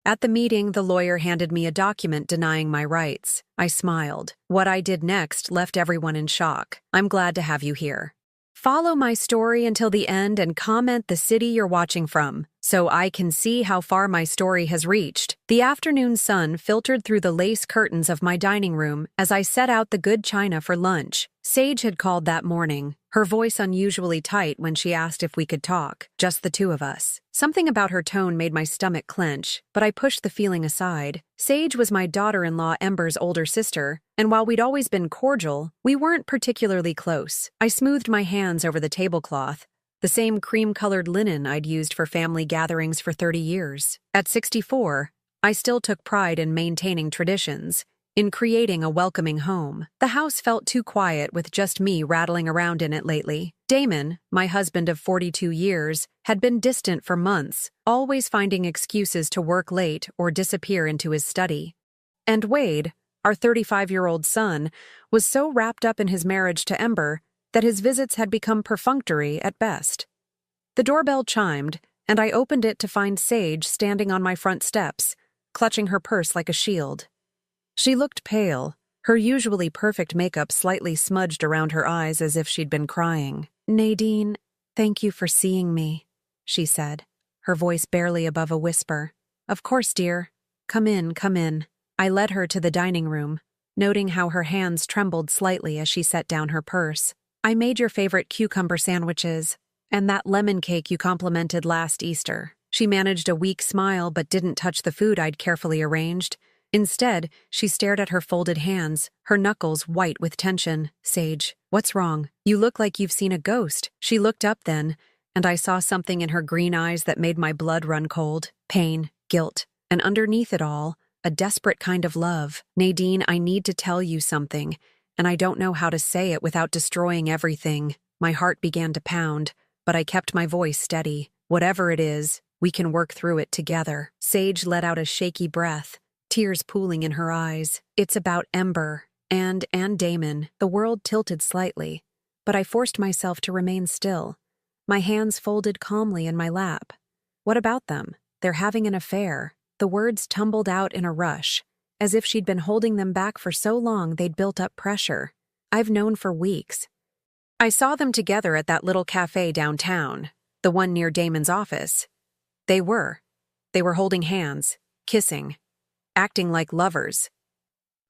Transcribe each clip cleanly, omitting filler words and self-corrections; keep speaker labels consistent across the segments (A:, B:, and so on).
A: At the meeting, the lawyer handed me a document denying my rights. I smiled. What I did next left everyone in shock. I'm glad to have you here. Follow my story until the end and comment the city you're watching from, so I can see how far my story has reached. The afternoon sun filtered through the lace curtains of my dining room as I set out the good china for lunch. Sage had called that morning, her voice unusually tight when she asked if we could talk, just the two of us. Something about her tone made my stomach clench, but I pushed the feeling aside. Sage was my daughter-in-law Ember's older sister, and while we'd always been cordial, we weren't particularly close. I smoothed my hands over the tablecloth, the same cream-colored linen I'd used for family gatherings for 30 years. At 64, I still took pride in maintaining traditions, in creating a welcoming home. The house felt too quiet with just me rattling around in it lately. Damon, my husband of 42 years, had been distant for months, always finding excuses to work late or disappear into his study. And Wade, our 35-year-old son, was so wrapped up in his marriage to Ember that his visits had become perfunctory at best. The doorbell chimed, and I opened it to find Sage standing on my front steps, clutching her purse like a shield. She looked pale, her usually perfect makeup slightly smudged around her eyes as if she'd been crying. "Nadine, thank you for seeing me," she said, her voice barely above a whisper. "Of course, dear. Come in, come in." I led her to the dining room, noting how her hands trembled slightly as she set down her purse. "I made your favorite cucumber sandwiches, and that lemon cake you complimented last Easter." She managed a weak smile but didn't touch the food I'd carefully arranged. Instead, she stared at her folded hands, her knuckles white with tension. "Sage, what's wrong? You look like you've seen a ghost." She looked up then, and I saw something in her green eyes that made my blood run cold. Pain, guilt, and underneath it all, a desperate kind of love. "Nadine, I need to tell you something, and I don't know how to say it without destroying everything." My heart began to pound, but I kept my voice steady. "Whatever it is, we can work through it together." Sage let out a shaky breath, tears pooling in her eyes. "It's about Ember and Damon." The world tilted slightly, but I forced myself to remain still, my hands folded calmly in my lap. "What about them? They're having an affair." The words tumbled out in a rush, as if she'd been holding them back for so long they'd built up pressure. "I've known for weeks. I saw them together at that little cafe downtown, the one near Damon's office. They were holding hands, kissing, acting like lovers."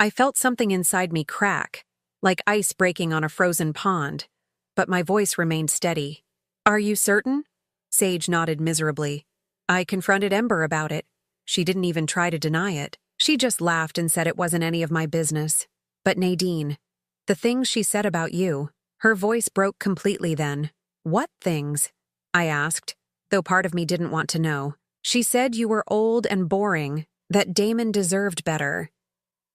A: I felt something inside me crack, like ice breaking on a frozen pond, but my voice remained steady. "Are you certain?" Sage nodded miserably. "I confronted Ember about it. She didn't even try to deny it. She just laughed and said it wasn't any of my business. But Nadine, the things she said about you." Her voice broke completely then. "What things?" I asked, though part of me didn't want to know. "She said you were old and boring, that Damon deserved better.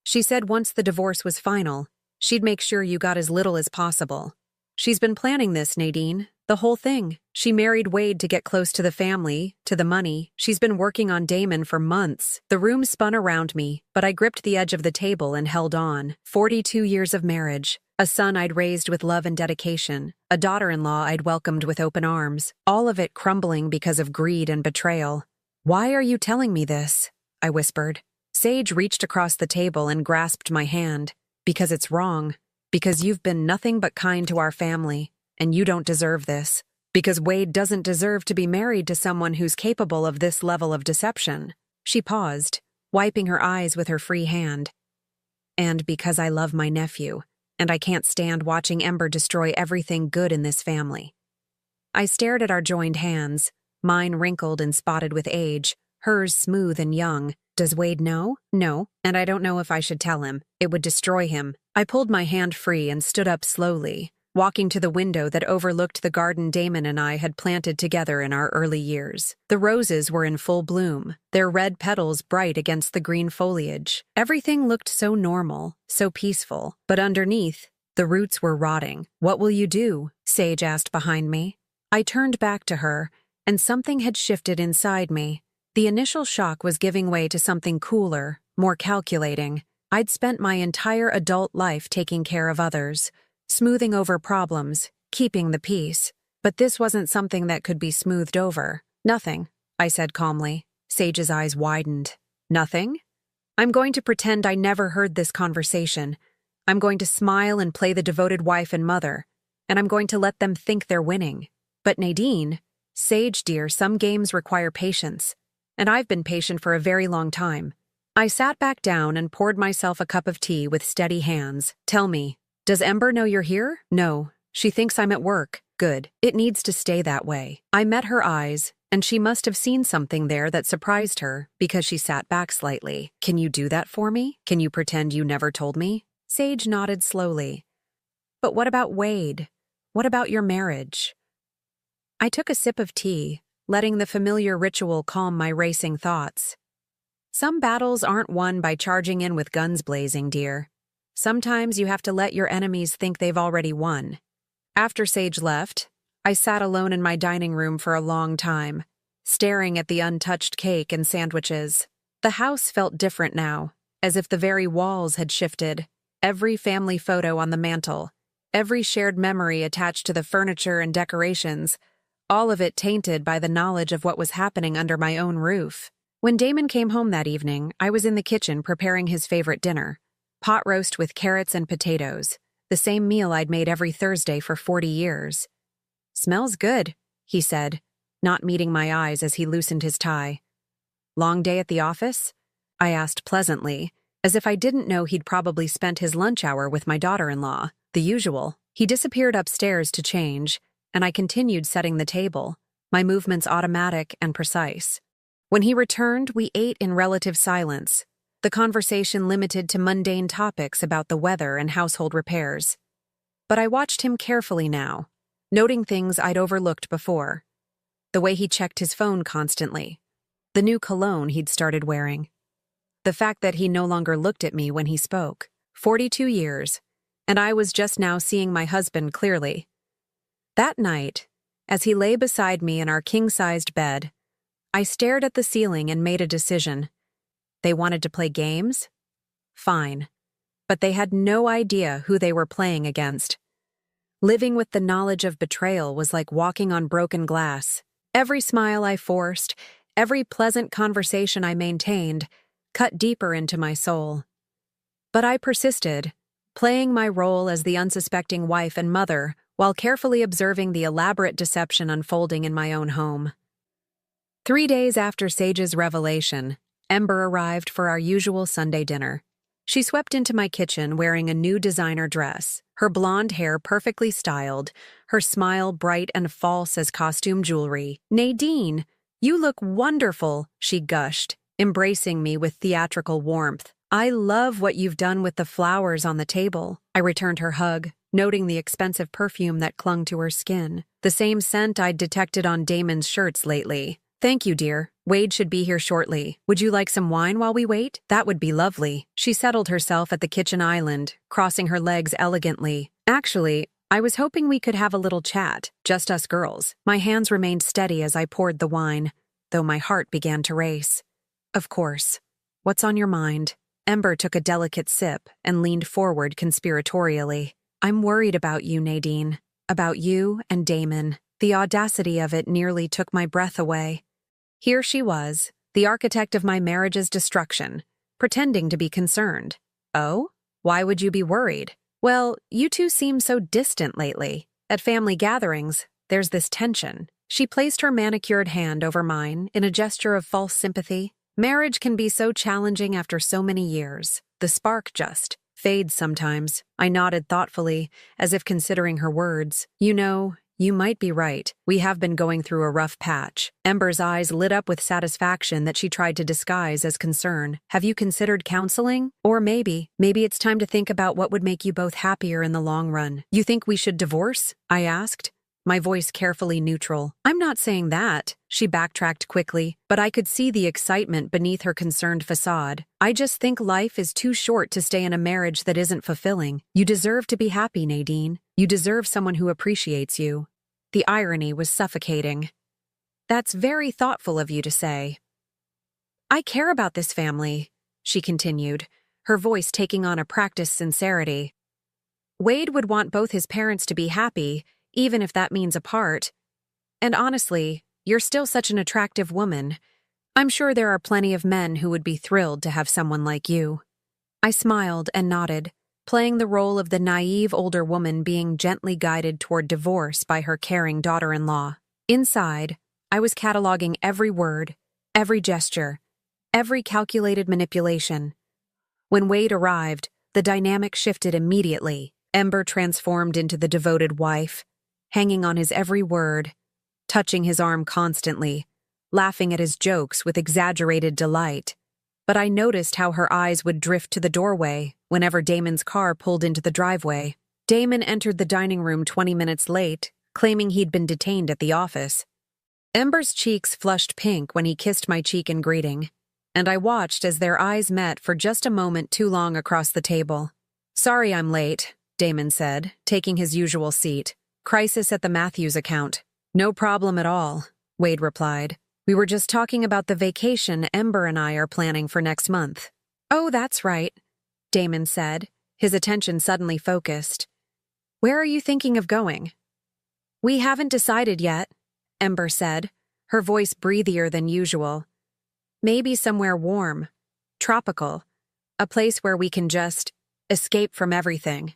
A: She said once the divorce was final, she'd make sure you got as little as possible. She's been planning this, Nadine, the whole thing. She married Wade to get close to the family, to the money. She's been working on Damon for months." The room spun around me, but I gripped the edge of the table and held on. 42 years of marriage, a son I'd raised with love and dedication, a daughter-in-law I'd welcomed with open arms, all of it crumbling because of greed and betrayal. "Why are you telling me this?" I whispered. Sage reached across the table and grasped my hand. "Because it's wrong. Because you've been nothing but kind to our family, and you don't deserve this. Because Wade doesn't deserve to be married to someone who's capable of this level of deception." She paused, wiping her eyes with her free hand. "And because I love my nephew, and I can't stand watching Ember destroy everything good in this family." I stared at our joined hands, mine wrinkled and spotted with age, hers smooth and young. "Does Wade know?" "No, and I don't know if I should tell him. It would destroy him." I pulled my hand free and stood up slowly, walking to the window that overlooked the garden Damon and I had planted together in our early years. The roses were in full bloom, their red petals bright against the green foliage. Everything looked so normal, so peaceful, but underneath, the roots were rotting. "What will you do?" Sage asked behind me. I turned back to her, and something had shifted inside me. The initial shock was giving way to something cooler, more calculating. I'd spent my entire adult life taking care of others, smoothing over problems, keeping the peace. But this wasn't something that could be smoothed over. "Nothing," I said calmly. Sage's eyes widened. Nothing? I'm going to pretend I never heard this conversation. I'm going to smile and play the devoted wife and mother, and I'm going to let them think they're winning. But Nadine, Sage dear, some games require patience, and I've been patient for a very long time. I sat back down and poured myself a cup of tea with steady hands. Tell me, does Ember know you're here? No, she thinks I'm at work. Good. It needs to stay that way. I met her eyes, and she must have seen something there that surprised her because she sat back slightly. Can you do that for me? Can you pretend you never told me? Sage nodded slowly. But what about Wade? What about your marriage? I took a sip of tea, letting the familiar ritual calm my racing thoughts. Some battles aren't won by charging in with guns blazing, dear. Sometimes you have to let your enemies think they've already won. After Sage left, I sat alone in my dining room for a long time, staring at the untouched cake and sandwiches. The house felt different now, as if the very walls had shifted. Every family photo on the mantel, every shared memory attached to the furniture and decorations, all of it tainted by the knowledge of what was happening under my own roof. When Damon came home that evening, I was in the kitchen preparing his favorite dinner, pot roast with carrots and potatoes, the same meal I'd made every Thursday for 40 years. Smells good, he said, not meeting my eyes as he loosened his tie. Long day at the office? I asked pleasantly, as if I didn't know he'd probably spent his lunch hour with my daughter-in-law. The usual. He disappeared upstairs to change, and I continued setting the table, my movements automatic and precise. When he returned, we ate in relative silence, the conversation limited to mundane topics about the weather and household repairs. But I watched him carefully now, noting things I'd overlooked before. The way he checked his phone constantly, the new cologne he'd started wearing, the fact that he no longer looked at me when he spoke. 42 years, and I was just now seeing my husband clearly. That night, as he lay beside me in our king-sized bed, I stared at the ceiling and made a decision. They wanted to play games? Fine. But they had no idea who they were playing against. Living with the knowledge of betrayal was like walking on broken glass. Every smile I forced, every pleasant conversation I maintained, cut deeper into my soul. But I persisted, playing my role as the unsuspecting wife and mother while carefully observing the elaborate deception unfolding in my own home. 3 days after Sage's revelation, Ember arrived for our usual Sunday dinner. She swept into my kitchen wearing a new designer dress, her blonde hair perfectly styled, her smile bright and false as costume jewelry. "Nadine, you look wonderful," she gushed, embracing me with theatrical warmth. "I love what you've done with the flowers on the table." I returned her hug, noting the expensive perfume that clung to her skin, the same scent I'd detected on Damon's shirts lately. "Thank you, dear. Wade should be here shortly. Would you like some wine while we wait?" "That would be lovely." She settled herself at the kitchen island, crossing her legs elegantly. "Actually, I was hoping we could have a little chat, just us girls." My hands remained steady as I poured the wine, though my heart began to race. "Of course. What's on your mind?" Ember took a delicate sip and leaned forward conspiratorially. "I'm worried about you, Nadine. About you and Damon." The audacity of it nearly took my breath away. Here she was, the architect of my marriage's destruction, pretending to be concerned. "Oh? Why would you be worried?" "Well, you two seem so distant lately. At family gatherings, there's this tension." She placed her manicured hand over mine in a gesture of false sympathy. "Marriage can be so challenging after so many years. The spark just fades sometimes." I nodded thoughtfully, as if considering her words. "You know, you might be right. We have been going through a rough patch." Ember's eyes lit up with satisfaction that she tried to disguise as concern. "Have you considered counseling? Or maybe it's time to think about what would make you both happier in the long run." "You think we should divorce?" I asked, my voice carefully neutral. "I'm not saying that," she backtracked quickly, but I could see the excitement beneath her concerned facade. "I just think life is too short to stay in a marriage that isn't fulfilling. You deserve to be happy, Nadine. You deserve someone who appreciates you." The irony was suffocating. "That's very thoughtful of you to say." "I care about this family," she continued, her voice taking on a practiced sincerity. "Wade would want both his parents to be happy, even if that means apart. And honestly, you're still such an attractive woman. I'm sure there are plenty of men who would be thrilled to have someone like you. I smiled and nodded, playing the role of the naive older woman being gently guided toward divorce by her caring daughter-in-law. Inside, I was cataloging every word, every gesture, every calculated manipulation. When Wade arrived, the dynamic shifted immediately. Ember transformed into the devoted wife, hanging on his every word, touching his arm constantly, laughing at his jokes with exaggerated delight. But I noticed how her eyes would drift to the doorway whenever Damon's car pulled into the driveway. Damon entered the dining room 20 minutes late, claiming he'd been detained at the office. Ember's cheeks flushed pink when he kissed my cheek in greeting, and I watched as their eyes met for just a moment too long across the table. "Sorry I'm late," Damon said, taking his usual seat. "Crisis at the Matthews account." "No problem at all," Wade replied. "We were just talking about the vacation Ember and I are planning for next month." "Oh, that's right," Damon said, his attention suddenly focused. "Where are you thinking of going?" "We haven't decided yet," Ember said, her voice breathier than usual. "Maybe somewhere warm, tropical, a place where we can just escape from everything."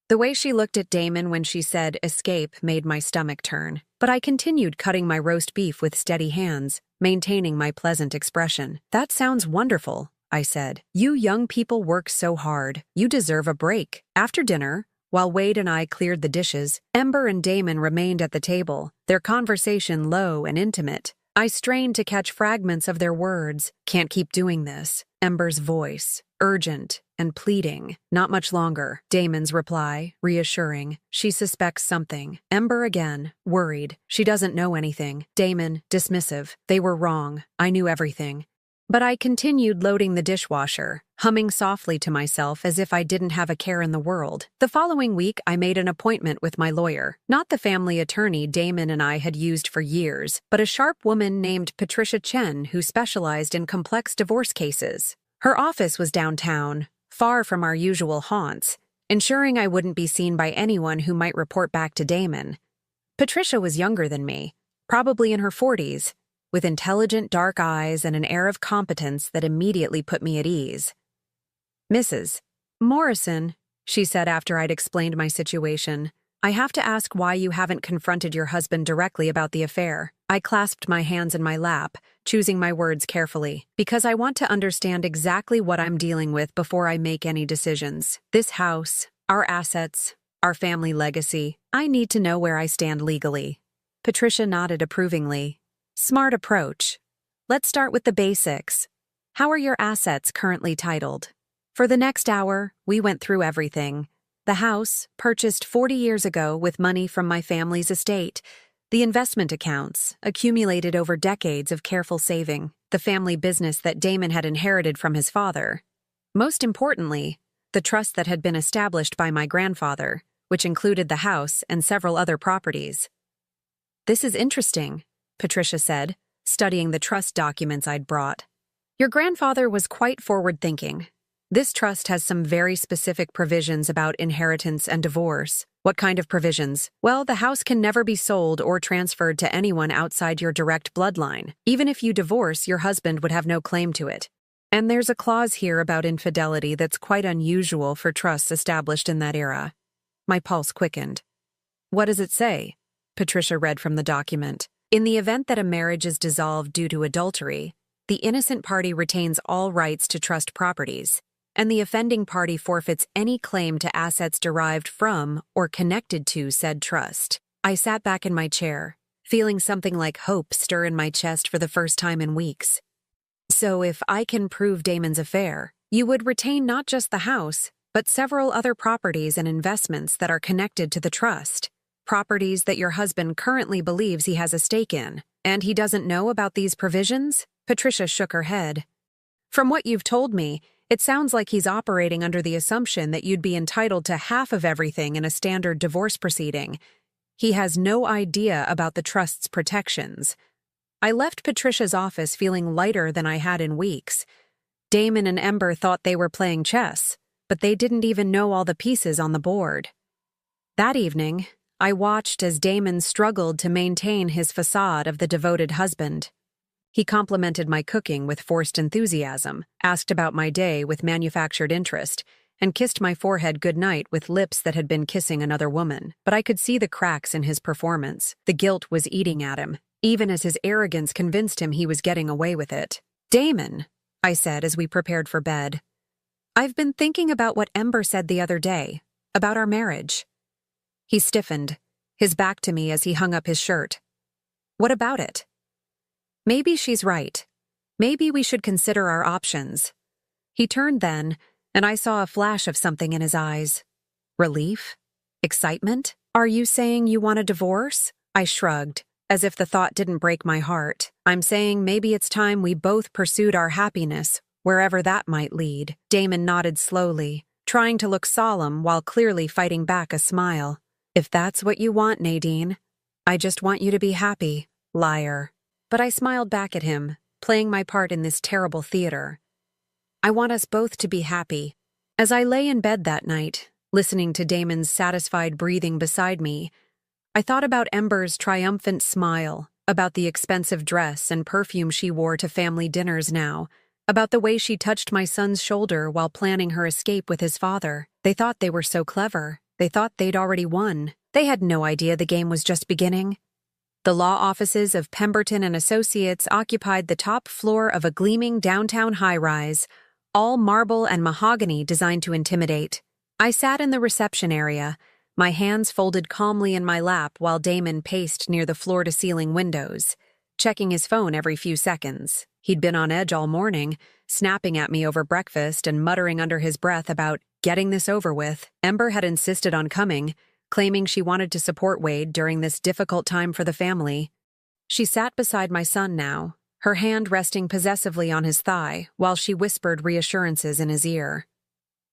A: The way she looked at Damon when she said escape made my stomach turn, but I continued cutting my roast beef with steady hands, maintaining my pleasant expression. "That sounds wonderful," I said. "You young people work so hard. You deserve a break." After dinner, while Wade and I cleared the dishes, Ember and Damon remained at the table, their conversation low and intimate. I strained to catch fragments of their words. "Can't keep doing this." Ember's voice, urgent and pleading. "Not much longer." Damon's reply, reassuring. "She suspects something." Ember again, worried. "She doesn't know anything." Damon, dismissive. "They were wrong. I knew everything." But I continued loading the dishwasher, humming softly to myself as if I didn't have a care in the world. The following week, I made an appointment with my lawyer. Not the family attorney Damon and I had used for years, but a sharp woman named Patricia Chen who specialized in complex divorce cases. Her office was downtown, far from our usual haunts, ensuring I wouldn't be seen by anyone who might report back to Damon. Patricia was younger than me, probably in her 40s, with intelligent dark eyes and an air of competence that immediately put me at ease. "Mrs. Morrison," she said after I'd explained my situation, "I have to ask why you haven't confronted your husband directly about the affair." I clasped my hands in my lap, choosing my words carefully, "because I want to understand exactly what I'm dealing with before I make any decisions. This house, our assets, our family legacy, I need to know where I stand legally." Patricia nodded approvingly. "Smart approach. Let's start with the basics. How are your assets currently titled?" For the next hour, we went through everything. The house, purchased 40 years ago with money from my family's estate. The investment accounts, accumulated over decades of careful saving. The family business that Damon had inherited from his father. Most importantly, the trust that had been established by my grandfather, which included the house and several other properties. "This is interesting," Patricia said, studying the trust documents I'd brought. "Your grandfather was quite forward-thinking. This trust has some very specific provisions about inheritance and divorce." "What kind of provisions?" "Well, the house can never be sold or transferred to anyone outside your direct bloodline. Even if you divorce, your husband would have no claim to it. And there's a clause here about infidelity that's quite unusual for trusts established in that era." My pulse quickened. "What does it say?" Patricia read from the document. "In the event that a marriage is dissolved due to adultery, the innocent party retains all rights to trust properties, and the offending party forfeits any claim to assets derived from or connected to said trust." I sat back in my chair, feeling something like hope stir in my chest for the first time in weeks. "So if I can prove Damon's affair, you would retain not just the house, but several other properties and investments that are connected to the trust. Properties that your husband currently believes he has a stake in, and he doesn't know about these provisions?" Patricia shook her head. "From what you've told me, it sounds like he's operating under the assumption that you'd be entitled to half of everything in a standard divorce proceeding. He has no idea about the trust's protections." I left Patricia's office feeling lighter than I had in weeks. Damon and Ember thought they were playing chess, but they didn't even know all the pieces on the board. That evening, I watched as Damon struggled to maintain his facade of the devoted husband. He complimented my cooking with forced enthusiasm, asked about my day with manufactured interest, and kissed my forehead goodnight with lips that had been kissing another woman. But I could see the cracks in his performance. The guilt was eating at him, even as his arrogance convinced him he was getting away with it. "Damon," I said as we prepared for bed, "I've been thinking about what Ember said the other day, about our marriage." He stiffened, his back to me as he hung up his shirt. "What about it?" "Maybe she's right. Maybe we should consider our options." He turned then, and I saw a flash of something in his eyes. Relief? Excitement? "Are you saying you want a divorce?" I shrugged, as if the thought didn't break my heart. "I'm saying maybe it's time we both pursued our happiness, wherever that might lead." Damon nodded slowly, trying to look solemn while clearly fighting back a smile. "If that's what you want, Nadine, I just want you to be happy, liar." But I smiled back at him, playing my part in this terrible theater. "I want us both to be happy." As I lay in bed that night, listening to Damon's satisfied breathing beside me, I thought about Ember's triumphant smile, about the expensive dress and perfume she wore to family dinners now, about the way she touched my son's shoulder while planning her escape with his father. They thought they were so clever. They thought they'd already won. They had no idea the game was just beginning. The law offices of Pemberton and Associates occupied the top floor of a gleaming downtown high-rise, all marble and mahogany designed to intimidate. I sat in the reception area, my hands folded calmly in my lap while Damon paced near the floor-to-ceiling windows, checking his phone every few seconds. He'd been on edge all morning, snapping at me over breakfast and muttering under his breath about getting this over with. Ember had insisted on coming, claiming she wanted to support Wade during this difficult time for the family. She sat beside my son now, her hand resting possessively on his thigh while she whispered reassurances in his ear.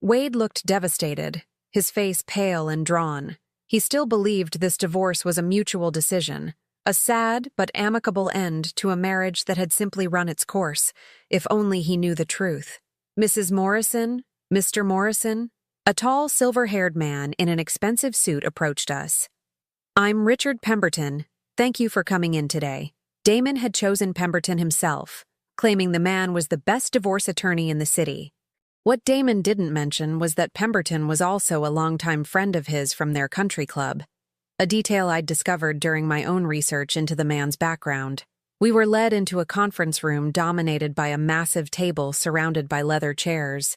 A: Wade looked devastated, his face pale and drawn. He still believed this divorce was a mutual decision, a sad but amicable end to a marriage that had simply run its course, if only he knew the truth. "Mrs. Morrison, Mr. Morrison?" A tall, silver-haired man in an expensive suit approached us. "I'm Richard Pemberton. Thank you for coming in today." Damon had chosen Pemberton himself, claiming the man was the best divorce attorney in the city. What Damon didn't mention was that Pemberton was also a longtime friend of his from their country club, a detail I'd discovered during my own research into the man's background. We were led into a conference room dominated by a massive table surrounded by leather chairs.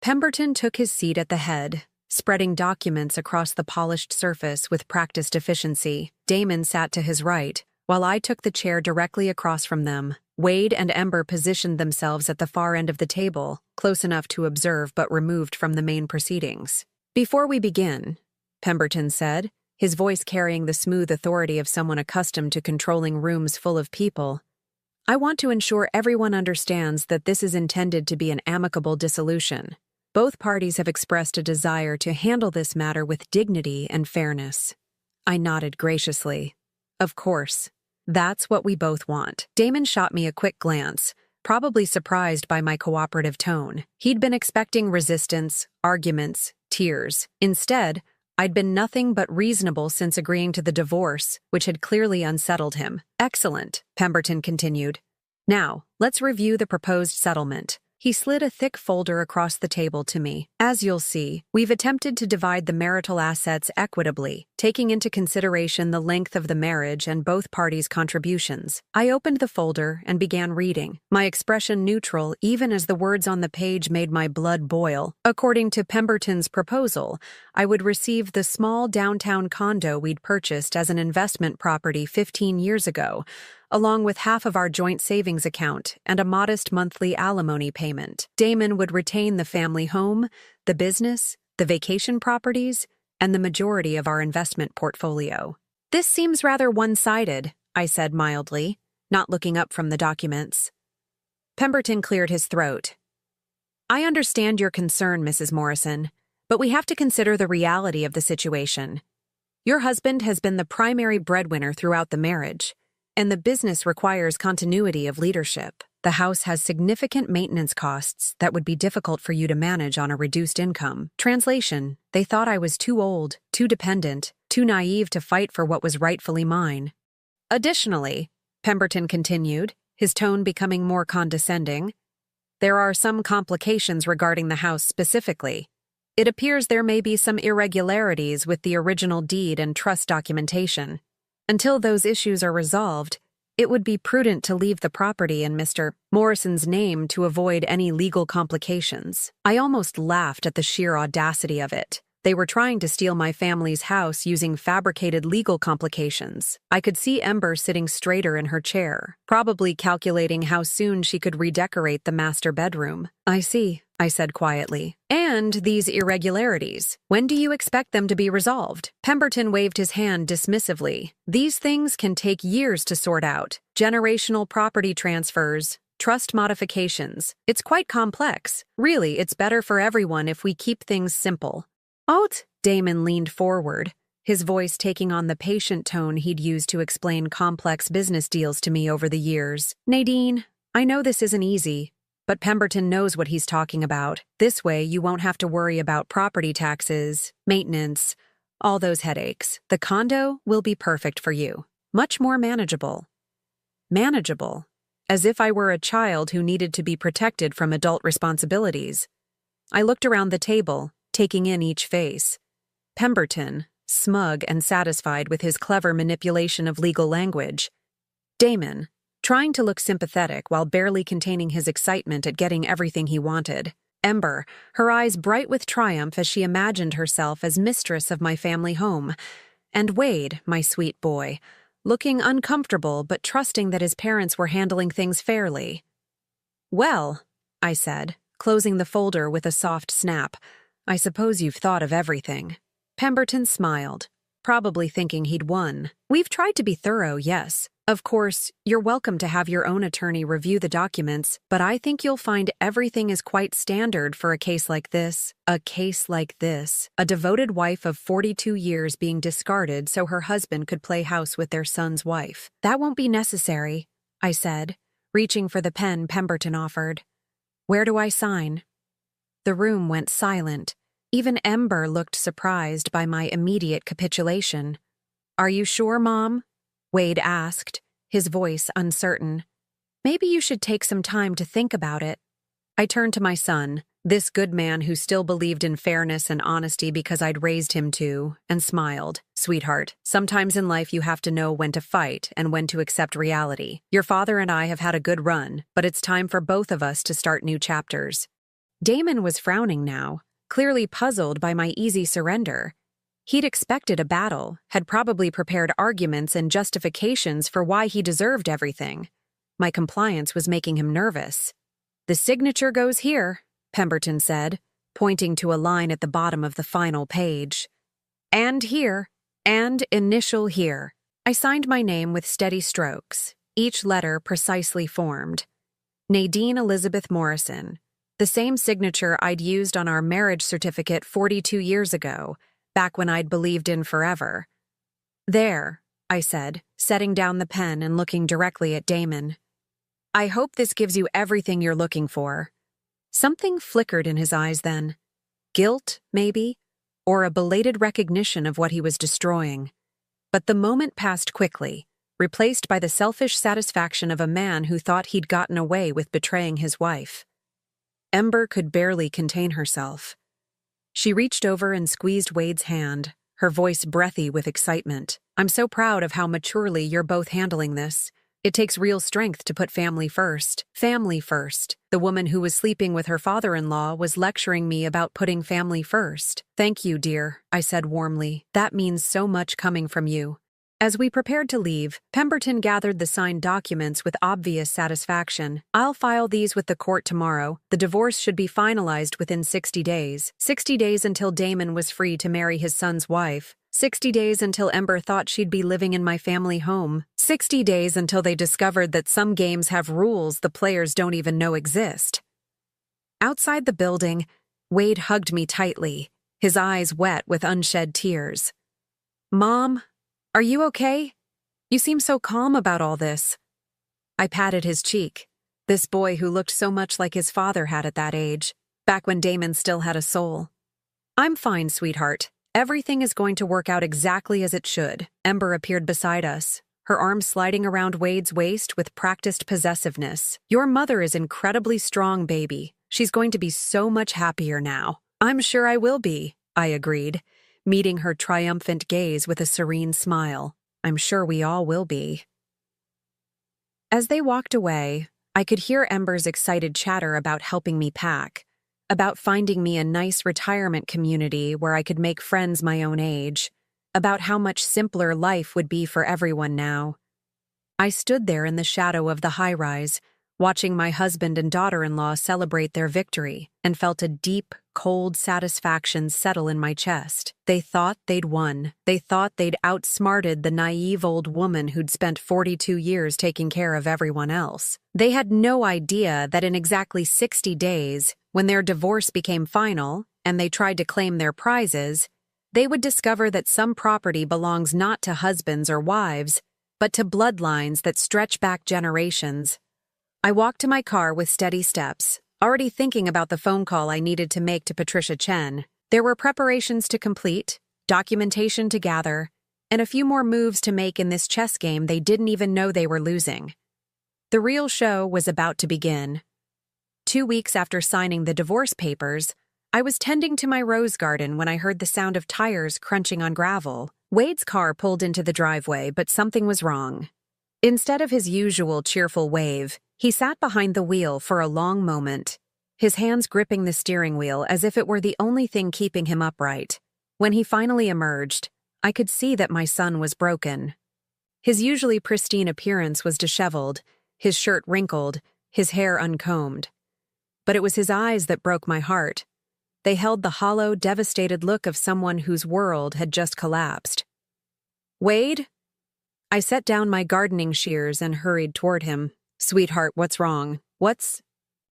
A: Pemberton took his seat at the head, spreading documents across the polished surface with practiced efficiency. Damon sat to his right, while I took the chair directly across from them. Wade and Ember positioned themselves at the far end of the table, close enough to observe but removed from the main proceedings. "Before we begin," Pemberton said, his voice carrying the smooth authority of someone accustomed to controlling rooms full of people, "I want to ensure everyone understands that this is intended to be an amicable dissolution. Both parties have expressed a desire to handle this matter with dignity and fairness." I nodded graciously. "Of course. That's what we both want." Damon shot me a quick glance, probably surprised by my cooperative tone. He'd been expecting resistance, arguments, tears. Instead, I'd been nothing but reasonable since agreeing to the divorce, which had clearly unsettled him. "Excellent," Pemberton continued. "Now, let's review the proposed settlement." He slid a thick folder across the table to me. "As you'll see, we've attempted to divide the marital assets equitably, taking into consideration the length of the marriage and both parties' contributions." I opened the folder and began reading, my expression neutral even as the words on the page made my blood boil. According to Pemberton's proposal, I would receive the small downtown condo we'd purchased as an investment property 15 years ago, along with half of our joint savings account and a modest monthly alimony payment. Damon would retain the family home, the business, the vacation properties, and the majority of our investment portfolio. "This seems rather one-sided," I said mildly, not looking up from the documents. Pemberton cleared his throat. "I understand your concern, Mrs. Morrison, but we have to consider the reality of the situation. Your husband has been the primary breadwinner throughout the marriage, and the business requires continuity of leadership. The house has significant maintenance costs that would be difficult for you to manage on a reduced income." Translation: they thought I was too old, too dependent, too naive to fight for what was rightfully mine. "Additionally," Pemberton continued, his tone becoming more condescending. "There are some complications regarding the house specifically. It appears there may be some irregularities with the original deed and trust documentation. Until those issues are resolved, it would be prudent to leave the property in Mr. Morrison's name to avoid any legal complications." I almost laughed at the sheer audacity of it. They were trying to steal my family's house using fabricated legal complications. I could see Ember sitting straighter in her chair, probably calculating how soon she could redecorate the master bedroom. "I see," I said quietly. "And these irregularities, when do you expect them to be resolved?" Pemberton waved his hand dismissively. "These things can take years to sort out. Generational property transfers, trust modifications. It's quite complex. Really, it's better for everyone if we keep things simple." "Out!" Damon leaned forward, his voice taking on the patient tone he'd used to explain complex business deals to me over the years. "Nadine, I know this isn't easy, but Pemberton knows what he's talking about. This way, you won't have to worry about property taxes, maintenance, all those headaches. The condo will be perfect for you. Much more manageable." Manageable? As if I were a child who needed to be protected from adult responsibilities. I looked around the table, taking in each face. Pemberton, smug and satisfied with his clever manipulation of legal language. Damon, trying to look sympathetic while barely containing his excitement at getting everything he wanted. Ember, her eyes bright with triumph as she imagined herself as mistress of my family home. And Wade, my sweet boy, looking uncomfortable but trusting that his parents were handling things fairly. "Well," I said, closing the folder with a soft snap, "I suppose you've thought of everything." Pemberton smiled, probably thinking he'd won. "We've tried to be thorough, yes. Of course, you're welcome to have your own attorney review the documents, but I think you'll find everything is quite standard for a case like this. A case like this. A devoted wife of 42 years being discarded so her husband could play house with their son's wife. That won't be necessary," I said, reaching for the pen Pemberton offered. "Where do I sign?" The room went silent. Even Ember looked surprised by my immediate capitulation. "Are you sure, Mom?" Wade asked, his voice uncertain. "Maybe you should take some time to think about it." I turned to my son, this good man who still believed in fairness and honesty because I'd raised him to, and smiled. "Sweetheart, sometimes in life you have to know when to fight and when to accept reality. Your father and I have had a good run, but it's time for both of us to start new chapters." Damon was frowning now, clearly puzzled by my easy surrender. He'd expected a battle, had probably prepared arguments and justifications for why he deserved everything. My compliance was making him nervous. "The signature goes here," Pemberton said, pointing to a line at the bottom of the final page. "And here, and initial here." I signed my name with steady strokes, each letter precisely formed. Nadine Elizabeth Morrison. The same signature I'd used on our marriage certificate 42 years ago, back when I'd believed in forever. "There," I said, setting down the pen and looking directly at Damon. "I hope this gives you everything you're looking for." Something flickered in his eyes then. Guilt, maybe, or a belated recognition of what he was destroying. But the moment passed quickly, replaced by the selfish satisfaction of a man who thought he'd gotten away with betraying his wife. Ember could barely contain herself. She reached over and squeezed Wade's hand, her voice breathy with excitement. "I'm so proud of how maturely you're both handling this. It takes real strength to put family first. Family first. The woman who was sleeping with her father-in-law was lecturing me about putting family first." "Thank you, dear," I said warmly. "That means so much coming from you." As we prepared to leave, Pemberton gathered the signed documents with obvious satisfaction. "I'll file these with the court tomorrow. The divorce should be finalized within 60 days. 60 days until Damon was free to marry his son's wife. 60 days until Ember thought she'd be living in my family home. 60 days until they discovered that some games have rules the players don't even know exist." Outside the building, Wade hugged me tightly, his eyes wet with unshed tears. "Mom, are you okay? You seem so calm about all this." I patted his cheek, this boy who looked so much like his father had at that age, back when Damon still had a soul. "I'm fine, sweetheart. Everything is going to work out exactly as it should." Ember appeared beside us, her arms sliding around Wade's waist with practiced possessiveness. "Your mother is incredibly strong, baby. She's going to be so much happier now." "I'm sure I will be," I agreed, meeting her triumphant gaze with a serene smile. "I'm sure we all will be." As they walked away, I could hear Ember's excited chatter about helping me pack, about finding me a nice retirement community where I could make friends my own age, about how much simpler life would be for everyone now. I stood there in the shadow of the high-rise, watching my husband and daughter-in-law celebrate their victory, and felt a deep, cold satisfaction settle in my chest. They thought they'd won. They thought they'd outsmarted the naive old woman who'd spent 42 years taking care of everyone else. They had no idea that in exactly 60 days, when their divorce became final and they tried to claim their prizes, they would discover that some property belongs not to husbands or wives, but to bloodlines that stretch back generations. I walked to my car with steady steps, already thinking about the phone call I needed to make to Patricia Chen. There were preparations to complete, documentation to gather, and a few more moves to make in this chess game they didn't even know they were losing. The real show was about to begin. 2 weeks after signing the divorce papers, I was tending to my rose garden when I heard the sound of tires crunching on gravel. Wade's car pulled into the driveway, but something was wrong. Instead of his usual cheerful wave, he sat behind the wheel for a long moment, his hands gripping the steering wheel as if it were the only thing keeping him upright. When he finally emerged, I could see that my son was broken. His usually pristine appearance was disheveled, his shirt wrinkled, his hair uncombed. But it was his eyes that broke my heart. They held the hollow, devastated look of someone whose world had just collapsed. "Wade?" I set down my gardening shears and hurried toward him. "Sweetheart, what's wrong?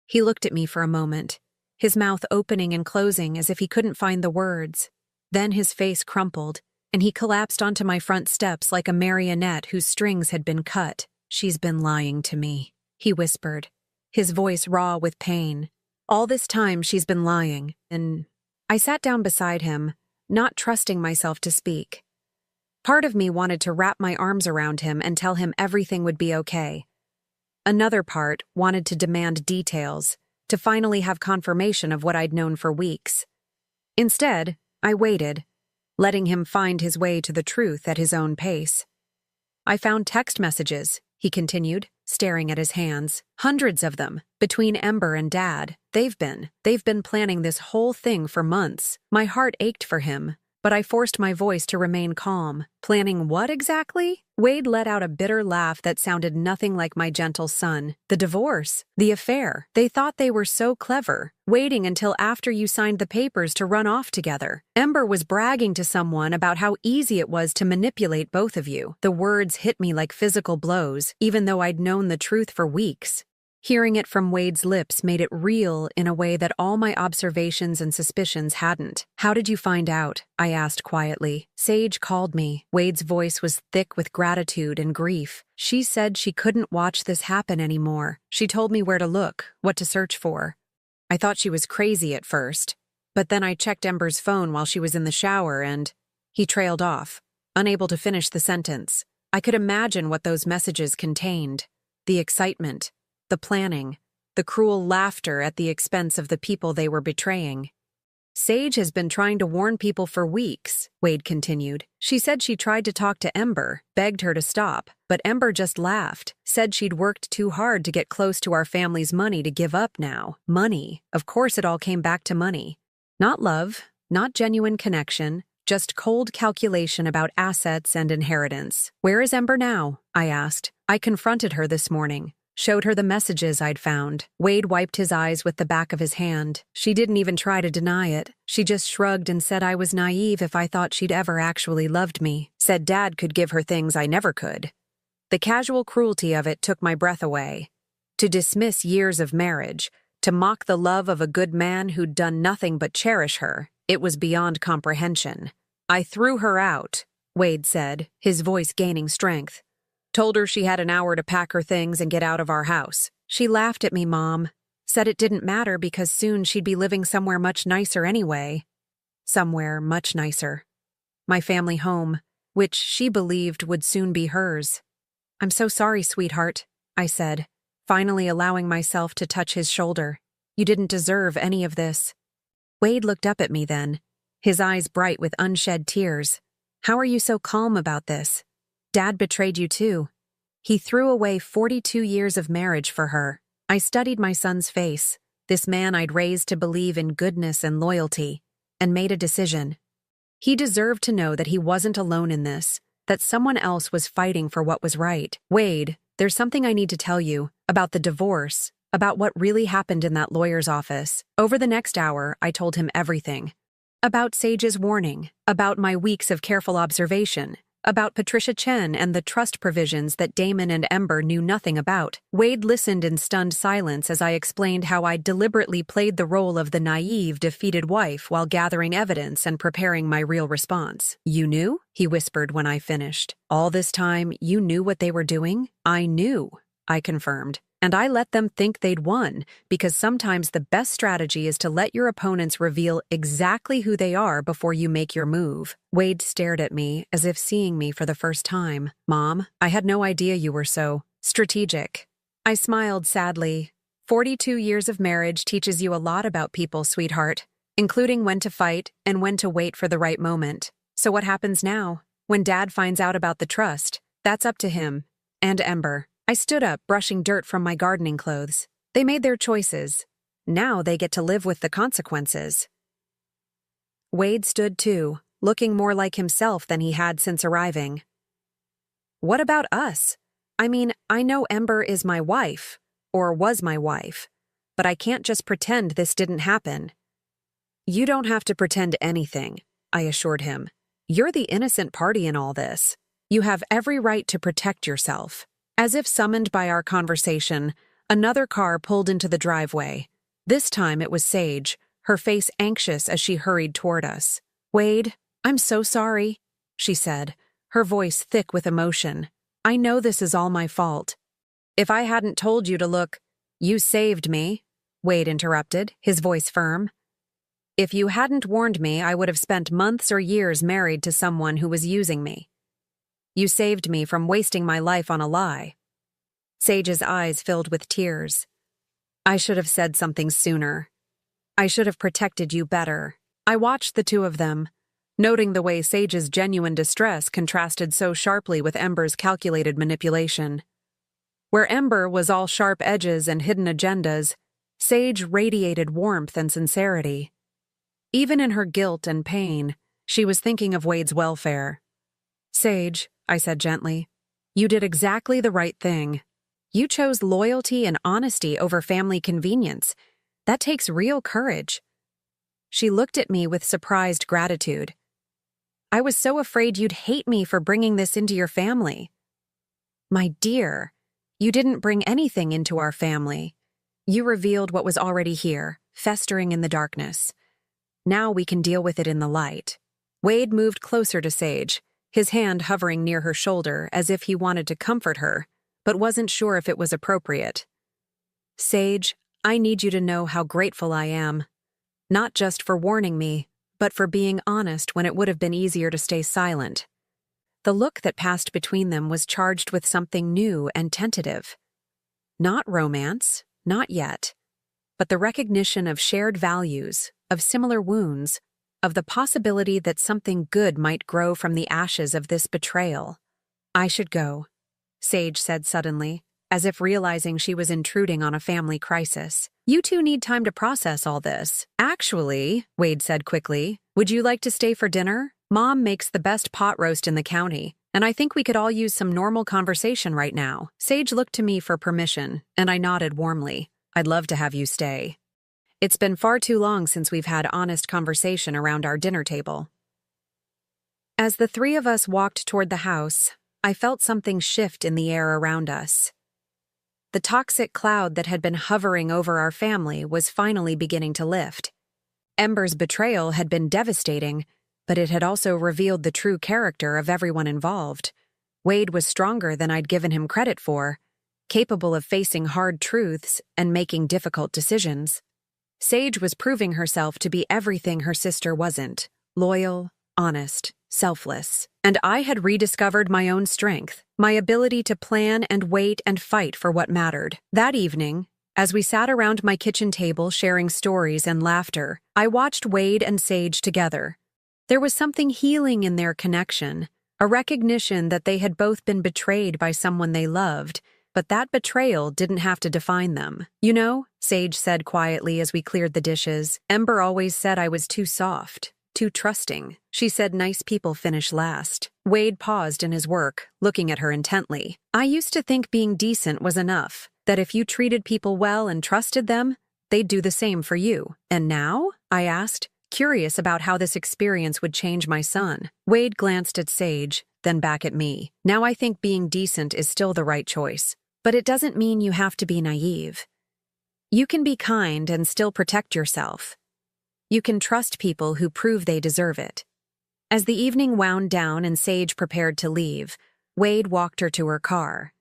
A: He looked at me for a moment, his mouth opening and closing as if he couldn't find the words. Then his face crumpled, and he collapsed onto my front steps like a marionette whose strings had been cut. "She's been lying to me," he whispered, his voice raw with pain. "All this time she's been lying, and—" I sat down beside him, not trusting myself to speak. Part of me wanted to wrap my arms around him and tell him everything would be okay. Another part wanted to demand details, to finally have confirmation of what I'd known for weeks. Instead, I waited, letting him find his way to the truth at his own pace. "I found text messages," he continued, staring at his hands. "Hundreds of them, between Ember and Dad. They've been planning this whole thing for months." My heart ached for him, but I forced my voice to remain calm. "Planning what exactly?" Wade let out a bitter laugh that sounded nothing like my gentle son. "The divorce, the affair. They thought they were so clever, waiting until after you signed the papers to run off together. Ember was bragging to someone about how easy it was to manipulate both of you." The words hit me like physical blows, even though I'd known the truth for weeks. Hearing it from Wade's lips made it real in a way that all my observations and suspicions hadn't. "How did you find out?" I asked quietly. "Sage called me." Wade's voice was thick with gratitude and grief. "She said she couldn't watch this happen anymore. She told me where to look, what to search for." I thought she was crazy at first, but then I checked Ember's phone while she was in the shower and— He trailed off, unable to finish the sentence. I could imagine what those messages contained. The excitement, the planning, the cruel laughter at the expense of the people they were betraying. "Sage has been trying to warn people for weeks," Wade continued. "She said she tried to talk to Ember, begged her to stop, but Ember just laughed, said she'd worked too hard to get close to our family's money to give up now. Money. Of course it all came back to money. Not love, not genuine connection, just cold calculation about assets and inheritance." "Where is Ember now?" I asked. "I confronted her this morning. Showed her the messages I'd found." Wade wiped his eyes with the back of his hand. "She didn't even try to deny it. She just shrugged and said I was naive if I thought she'd ever actually loved me. Said Dad could give her things I never could." The casual cruelty of it took my breath away. To dismiss years of marriage, to mock the love of a good man who'd done nothing but cherish her, it was beyond comprehension. "I threw her out," Wade said, his voice gaining strength. "Told her she had an hour to pack her things and get out of our house. She laughed at me, Mom. Said it didn't matter because soon she'd be living somewhere much nicer anyway." Somewhere much nicer. My family home, which she believed would soon be hers. I'm so sorry, sweetheart, I said, finally allowing myself to touch his shoulder. You didn't deserve any of this. Wade looked up at me then, his eyes bright with unshed tears. How are you so calm about this? Dad betrayed you too. He threw away 42 years of marriage for her. I studied my son's face, this man I'd raised to believe in goodness and loyalty, and made a decision. He deserved to know that he wasn't alone in this, that someone else was fighting for what was right. Wade, there's something I need to tell you about the divorce, about what really happened in that lawyer's office. Over the next hour, I told him everything. About Sage's warning, about my weeks of careful observation, about Patricia Chen and the trust provisions that Damon and Ember knew nothing about. Wade listened in stunned silence as I explained how I deliberately played the role of the naive, defeated wife while gathering evidence and preparing my real response. You knew? He whispered when I finished. All this time, you knew what they were doing? I knew, I confirmed. And I let them think they'd won, because sometimes the best strategy is to let your opponents reveal exactly who they are before you make your move. Wade stared at me as if seeing me for the first time. Mom, I had no idea you were so strategic. I smiled sadly. 42 years of marriage teaches you a lot about people, sweetheart, including when to fight and when to wait for the right moment. So what happens now? When Dad finds out about the trust, that's up to him. And Ember. I stood up, brushing dirt from my gardening clothes. They made their choices. Now they get to live with the consequences. Wade stood too, looking more like himself than he had since arriving. What about us? I mean, I know Ember is my wife, or was my wife, but I can't just pretend this didn't happen. You don't have to pretend anything, I assured him. You're the innocent party in all this. You have every right to protect yourself. As if summoned by our conversation, another car pulled into the driveway. This time it was Sage, her face anxious as she hurried toward us. Wade, I'm so sorry, she said, her voice thick with emotion. I know this is all my fault. If I hadn't told you to look, you saved me, Wade interrupted, his voice firm. If you hadn't warned me, I would have spent months or years married to someone who was using me. You saved me from wasting my life on a lie. Sage's eyes filled with tears. I should have said something sooner. I should have protected you better. I watched the two of them, noting the way Sage's genuine distress contrasted so sharply with Ember's calculated manipulation. Where Ember was all sharp edges and hidden agendas, Sage radiated warmth and sincerity. Even in her guilt and pain, she was thinking of Wade's welfare. Sage, I said gently, you did exactly the right thing. You chose loyalty and honesty over family convenience. That takes real courage. She looked at me with surprised gratitude. I was so afraid you'd hate me for bringing this into your family. My dear, you didn't bring anything into our family. You revealed what was already here, festering in the darkness. Now we can deal with it in the light. Wade moved closer to Sage, his hand hovering near her shoulder as if he wanted to comfort her, but wasn't sure if it was appropriate. Sage, I need you to know how grateful I am. Not just for warning me, but for being honest when it would have been easier to stay silent. The look that passed between them was charged with something new and tentative. Not romance, not yet, but the recognition of shared values, of similar wounds, of the possibility that something good might grow from the ashes of this betrayal. I should go, Sage said suddenly, as if realizing she was intruding on a family crisis. You two need time to process all this. Actually, Wade said quickly, would you like to stay for dinner? Mom makes the best pot roast in the county, and I think we could all use some normal conversation right now. Sage looked to me for permission, and I nodded warmly. I'd love to have you stay. It's been far too long since we've had honest conversation around our dinner table. As the three of us walked toward the house, I felt something shift in the air around us. The toxic cloud that had been hovering over our family was finally beginning to lift. Ember's betrayal had been devastating, but it had also revealed the true character of everyone involved. Wade was stronger than I'd given him credit for, capable of facing hard truths and making difficult decisions. Sage was proving herself to be everything her sister wasn't: loyal, honest, selfless. And I had rediscovered my own strength, my ability to plan and wait and fight for what mattered. That evening, as we sat around my kitchen table sharing stories and laughter, I watched Wade and Sage together. There was something healing in their connection, a recognition that they had both been betrayed by someone they loved, but that betrayal didn't have to define them. You know, Sage said quietly as we cleared the dishes, Ember always said I was too soft, too trusting. She said nice people finish last. Wade paused in his work, looking at her intently. I used to think being decent was enough, that if you treated people well and trusted them, they'd do the same for you. And now? I asked, curious about how this experience would change my son. Wade glanced at Sage, then back at me. Now I think being decent is still the right choice. But it doesn't mean you have to be naive. You can be kind and still protect yourself. You can trust people who prove they deserve it. As the evening wound down and Sage prepared to leave, Wade walked her to her car.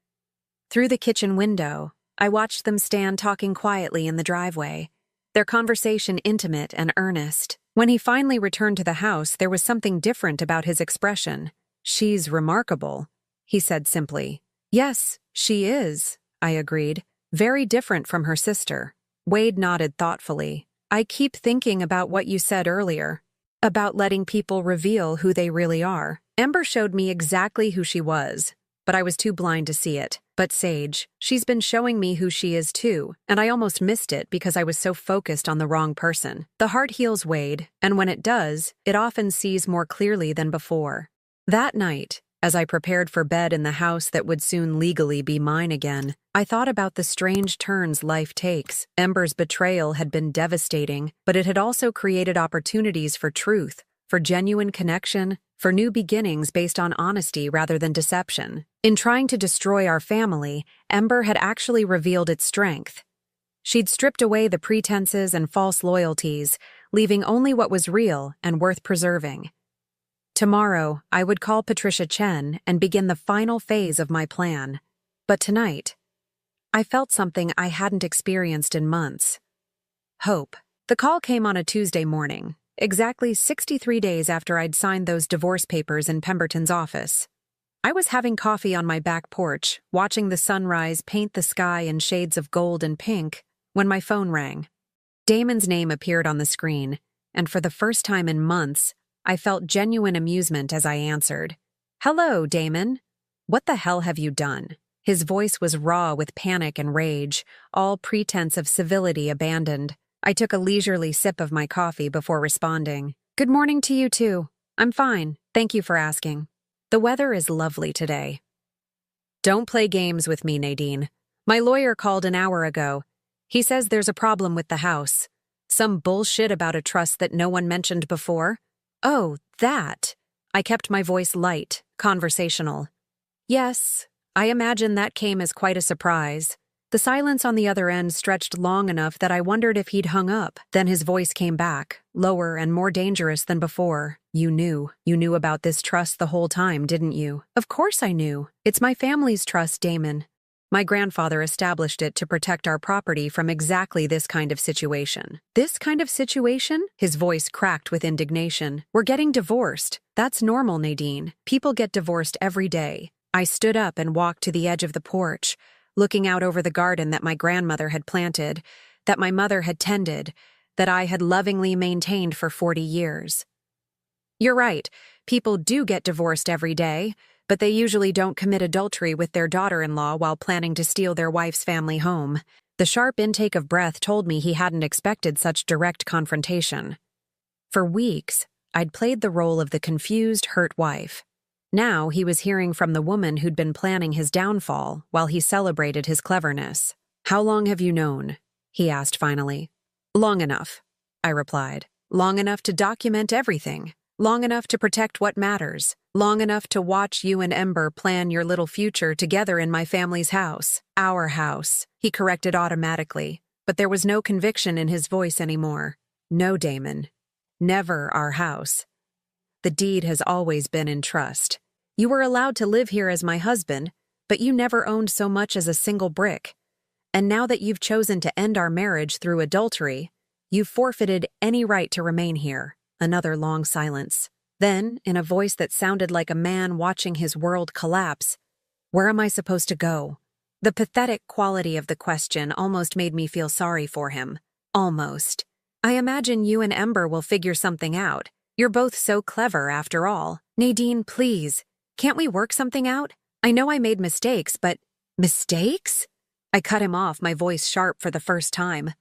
A: Through the kitchen window, I watched them stand talking quietly in the driveway, their conversation intimate and earnest. When he finally returned to the house, there was something different about his expression. "She's remarkable," he said simply. "Yes, she is," I agreed. "Very different from her sister." Wade nodded thoughtfully. "I keep thinking about what you said earlier, about letting people reveal who they really are. Ember showed me exactly who she was, but I was too blind to see it. But Sage, she's been showing me who she is too, and I almost missed it because I was so focused on the wrong person. The heart heals, Wade, and when it does, it often sees more clearly than before." That night, as I prepared for bed in the house that would soon legally be mine again, I thought about the strange turns life takes. Ember's betrayal had been devastating, but it had also created opportunities for truth, for genuine connection, for new beginnings based on honesty rather than deception. In trying to destroy our family, Ember had actually revealed its strength. She'd stripped away the pretenses and false loyalties, leaving only what was real and worth preserving. Tomorrow, I would call Patricia Chen and begin the final phase of my plan. But tonight, I felt something I hadn't experienced in months. Hope. The call came on a Tuesday morning, exactly 63 days after I'd signed those divorce papers in Pemberton's office. I was having coffee on my back porch, watching the sunrise paint the sky in shades of gold and pink, when my phone rang. Damon's name appeared on the screen, and for the first time in months, I felt genuine amusement as I answered. "Hello, Damon. What the hell have you done?" His voice was raw with panic and rage, all pretense of civility abandoned. I took a leisurely sip of my coffee before responding. "Good morning to you too. I'm fine, thank you for asking. The weather is lovely today." "Don't play games with me, Nadine. My lawyer called an hour ago. He says there's a problem with the house. Some bullshit about a trust that no one mentioned before." "Oh, that." I kept my voice light, conversational. "Yes, I imagine that came as quite a surprise." The silence on the other end stretched long enough that I wondered if he'd hung up. Then his voice came back, lower and more dangerous than before. You knew about this trust the whole time, didn't you?" "Of course I knew. It's my family's trust, Damon. My grandfather established it to protect our property from exactly this kind of situation." "This kind of situation?" His voice cracked with indignation. "We're getting divorced. That's normal, Nadine. People get divorced every day." I stood up and walked to the edge of the porch, looking out over the garden that my grandmother had planted, that my mother had tended, that I had lovingly maintained for 40 years. "You're right. People do get divorced every day, but they usually don't commit adultery with their daughter-in-law while planning to steal their wife's family home." The sharp intake of breath told me he hadn't expected such direct confrontation. For weeks, I'd played the role of the confused, hurt wife. Now he was hearing from the woman who'd been planning his downfall while he celebrated his cleverness. "How long have you known?" he asked finally. "Long enough," I replied. "Long enough to document everything. Long enough to protect what matters. Long enough to watch you and Ember plan your little future together in my family's house." "Our house," he corrected automatically, but there was no conviction in his voice anymore. "No, Damon. Never our house. The deed has always been in trust. You were allowed to live here as my husband, but you never owned so much as a single brick. And now that you've chosen to end our marriage through adultery, you've forfeited any right to remain here." Another long silence. Then, in a voice that sounded like a man watching his world collapse, "Where am I supposed to go?" The pathetic quality of the question almost made me feel sorry for him. Almost. "I imagine you and Ember will figure something out. You're both so clever, after all. Nadine, please. Can't we work something out? I know I made mistakes, but—" "Mistakes?" I cut him off, my voice sharp for the first time.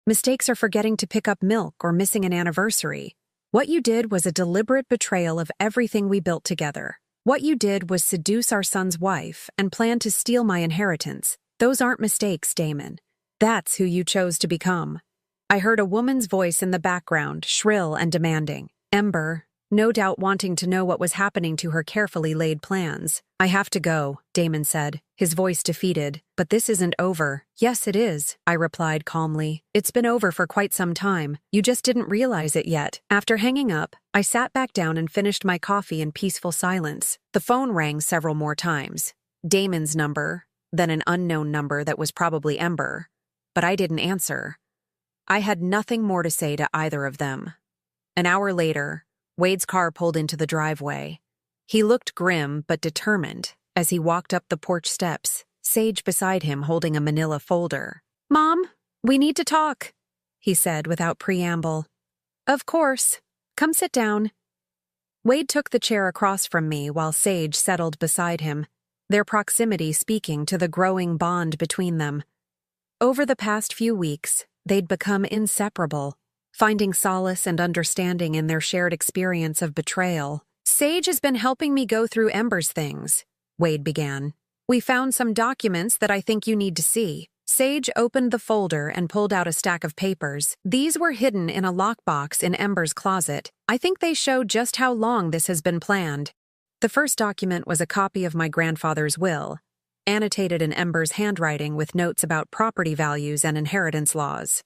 A: Mistakes are forgetting to pick up milk or missing an anniversary. What you did was a deliberate betrayal of everything we built together. What you did was seduce our son's wife and plan to steal my inheritance. Those aren't mistakes, Damon. That's who you chose to become." I heard a woman's voice in the background, shrill and demanding. Ember, no doubt wanting to know what was happening to her carefully laid plans. "I have to go," Damon said, his voice defeated. "But this isn't over." "Yes, it is," I replied calmly. "It's been over for quite some time. You just didn't realize it yet." After hanging up, I sat back down and finished my coffee in peaceful silence. The phone rang several more times. Damon's number, then an unknown number that was probably Ember. But I didn't answer. I had nothing more to say to either of them. An hour later, Wade's car pulled into the driveway. He looked grim but determined as he walked up the porch steps, Sage beside him holding a manila folder. "Mom, we need to talk," he said without preamble. "Of course. Come sit down." Wade took the chair across from me while Sage settled beside him, their proximity speaking to the growing bond between them. Over the past few weeks, they'd become inseparable, finding solace and understanding in their shared experience of betrayal. "Sage has been helping me go through Ember's things," Wade began. "We found some documents that I think you need to see." Sage opened the folder and pulled out a stack of papers. These were hidden in a lockbox in Ember's closet. I think they show just how long this has been planned. The first document was a copy of my grandfather's will, annotated in Ember's handwriting with notes about property values and inheritance laws.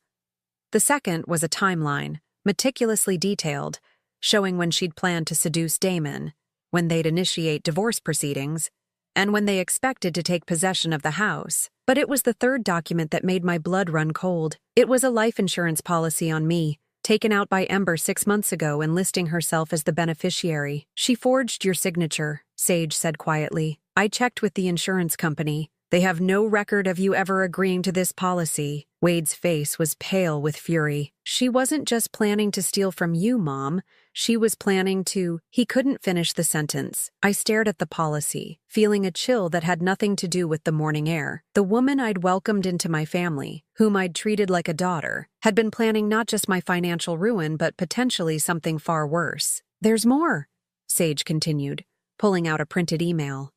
A: The second was a timeline, meticulously detailed, showing when she'd planned to seduce Damon, when they'd initiate divorce proceedings, and when they expected to take possession of the house. But it was the third document that made my blood run cold. It was a life insurance policy on me, taken out by Ember 6 months ago, enlisting herself as the beneficiary. "She forged your signature," Sage said quietly. "I checked with the insurance company. They have no record of you ever agreeing to this policy." Wade's face was pale with fury. "She wasn't just planning to steal from you, Mom. She was planning to—" He couldn't finish the sentence. I stared at the policy, feeling a chill that had nothing to do with the morning air. The woman I'd welcomed into my family, whom I'd treated like a daughter, had been planning not just my financial ruin but potentially something far worse. "There's more," Sage continued, pulling out a printed email.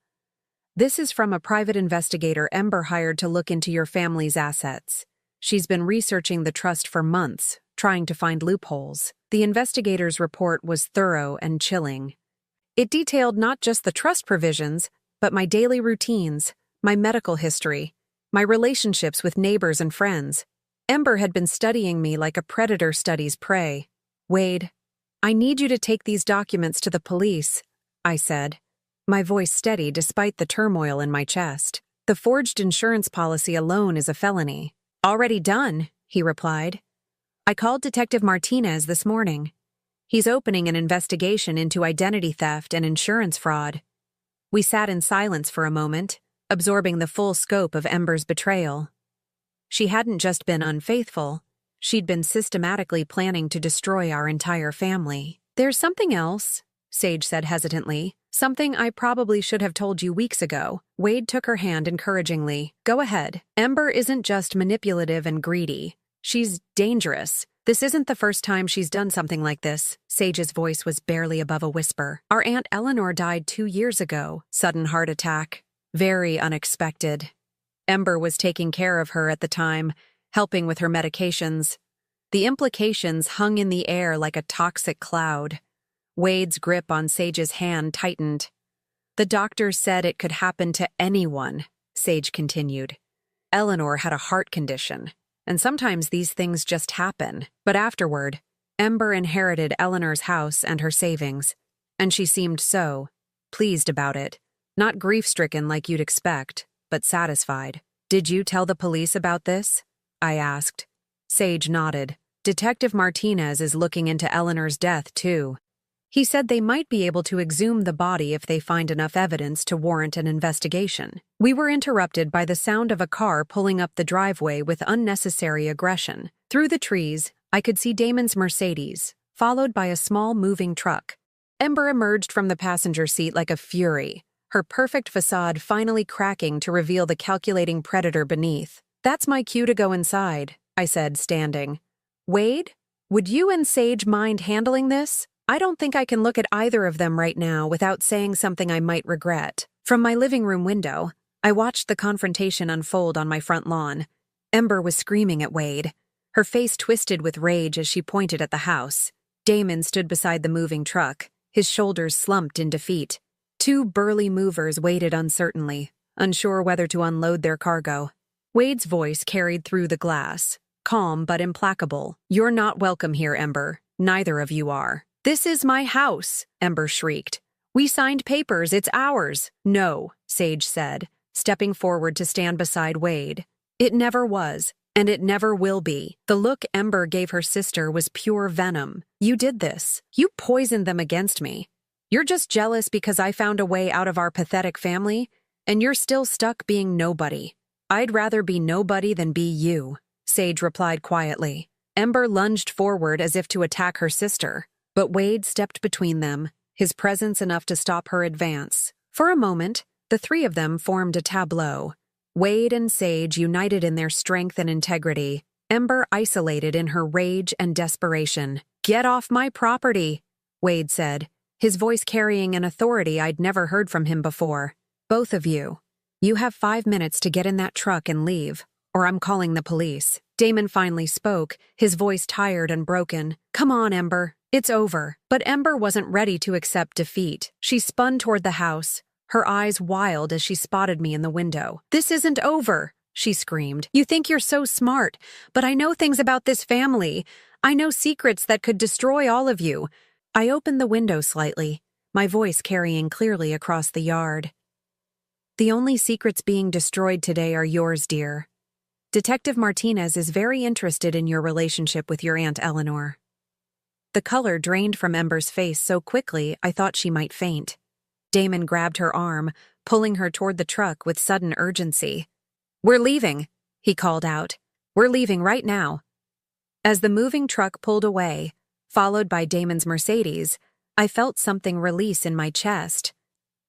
A: "This is from a private investigator Ember hired to look into your family's assets. She's been researching the trust for months, trying to find loopholes. The investigator's report was thorough and chilling. It detailed not just the trust provisions, but my daily routines, my medical history, my relationships with neighbors and friends. Ember had been studying me like a predator studies prey. "Wade, I need you to take these documents to the police," I said, my voice steady despite the turmoil in my chest. "The forged insurance policy alone is a felony." "Already done," he replied. "I called Detective Martinez this morning. He's opening an investigation into identity theft and insurance fraud." We sat in silence for a moment, absorbing the full scope of Ember's betrayal. She hadn't just been unfaithful, she'd been systematically planning to destroy our entire family. "There's something else," Sage said hesitantly. "Something I probably should have told you weeks ago." Wade took her hand encouragingly. "Go ahead. Ember isn't just manipulative and greedy. She's dangerous. This isn't the first time she's done something like this." Sage's voice was barely above a whisper. "Our Aunt Eleanor died 2 years ago. Sudden heart attack. Very unexpected. Ember was taking care of her at the time, helping with her medications. The implications hung in the air like a toxic cloud." Wade's grip on Sage's hand tightened. "The doctors said it could happen to anyone," Sage continued. "Eleanor had a heart condition, and sometimes these things just happen. But afterward, Ember inherited Eleanor's house and her savings, and she seemed so pleased about it. Not grief-stricken like you'd expect, but satisfied." "Did you tell the police about this?" I asked. Sage nodded. "Detective Martinez is looking into Eleanor's death, too. He said they might be able to exhume the body if they find enough evidence to warrant an investigation. We were interrupted by the sound of a car pulling up the driveway with unnecessary aggression. Through the trees, I could see Damon's Mercedes, followed by a small moving truck. Ember emerged from the passenger seat like a fury, her perfect facade finally cracking to reveal the calculating predator beneath. "That's my cue to go inside," I said, standing. "Wade, would you and Sage mind handling this? I don't think I can look at either of them right now without saying something I might regret." From my living room window, I watched the confrontation unfold on my front lawn. Ember was screaming at Wade, her face twisted with rage as she pointed at the house. Damon stood beside the moving truck, his shoulders slumped in defeat. Two burly movers waited uncertainly, unsure whether to unload their cargo. Wade's voice carried through the glass, calm but implacable. "You're not welcome here, Ember. Neither of you are." "This is my house," Ember shrieked. "We signed papers, it's ours." "No," Sage said, stepping forward to stand beside Wade. "It never was, and it never will be." The look Ember gave her sister was pure venom. "You did this. You poisoned them against me. You're just jealous because I found a way out of our pathetic family, and you're still stuck being nobody." "I'd rather be nobody than be you," Sage replied quietly. Ember lunged forward as if to attack her sister, but Wade stepped between them, his presence enough to stop her advance. For a moment, the three of them formed a tableau. Wade and Sage united in their strength and integrity, Ember isolated in her rage and desperation. "Get off my property," Wade said, his voice carrying an authority I'd never heard from him before. "Both of you. You have 5 minutes to get in that truck and leave, or I'm calling the police." Damon finally spoke, his voice tired and broken. "Come on, Ember. It's over." But Ember wasn't ready to accept defeat. She spun toward the house, her eyes wild as she spotted me in the window. "This isn't over," she screamed. "You think you're so smart, but I know things about this family. I know secrets that could destroy all of you." I opened the window slightly, my voice carrying clearly across the yard. "The only secrets being destroyed today are yours, dear. Detective Martinez is very interested in your relationship with your Aunt Eleanor." The color drained from Ember's face so quickly I thought she might faint. Damon grabbed her arm, pulling her toward the truck with sudden urgency. "We're leaving," he called out. "We're leaving right now." As the moving truck pulled away, followed by Damon's Mercedes, I felt something release in my chest.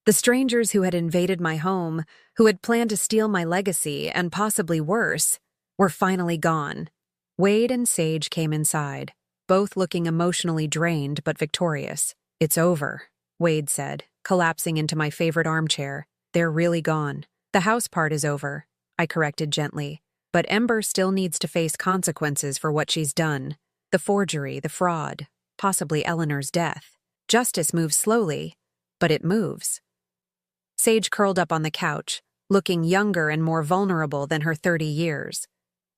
A: The strangers who had invaded my home, who had planned to steal my legacy and possibly worse, were finally gone. Wade and Sage came inside, both looking emotionally drained but victorious. "It's over," Wade said, collapsing into my favorite armchair. "They're really gone." "The house part is over," I corrected gently, "but Ember still needs to face consequences for what she's done. The forgery, the fraud, possibly Eleanor's death. Justice moves slowly, but it moves." Sage curled up on the couch, looking younger and more vulnerable than her 30 years.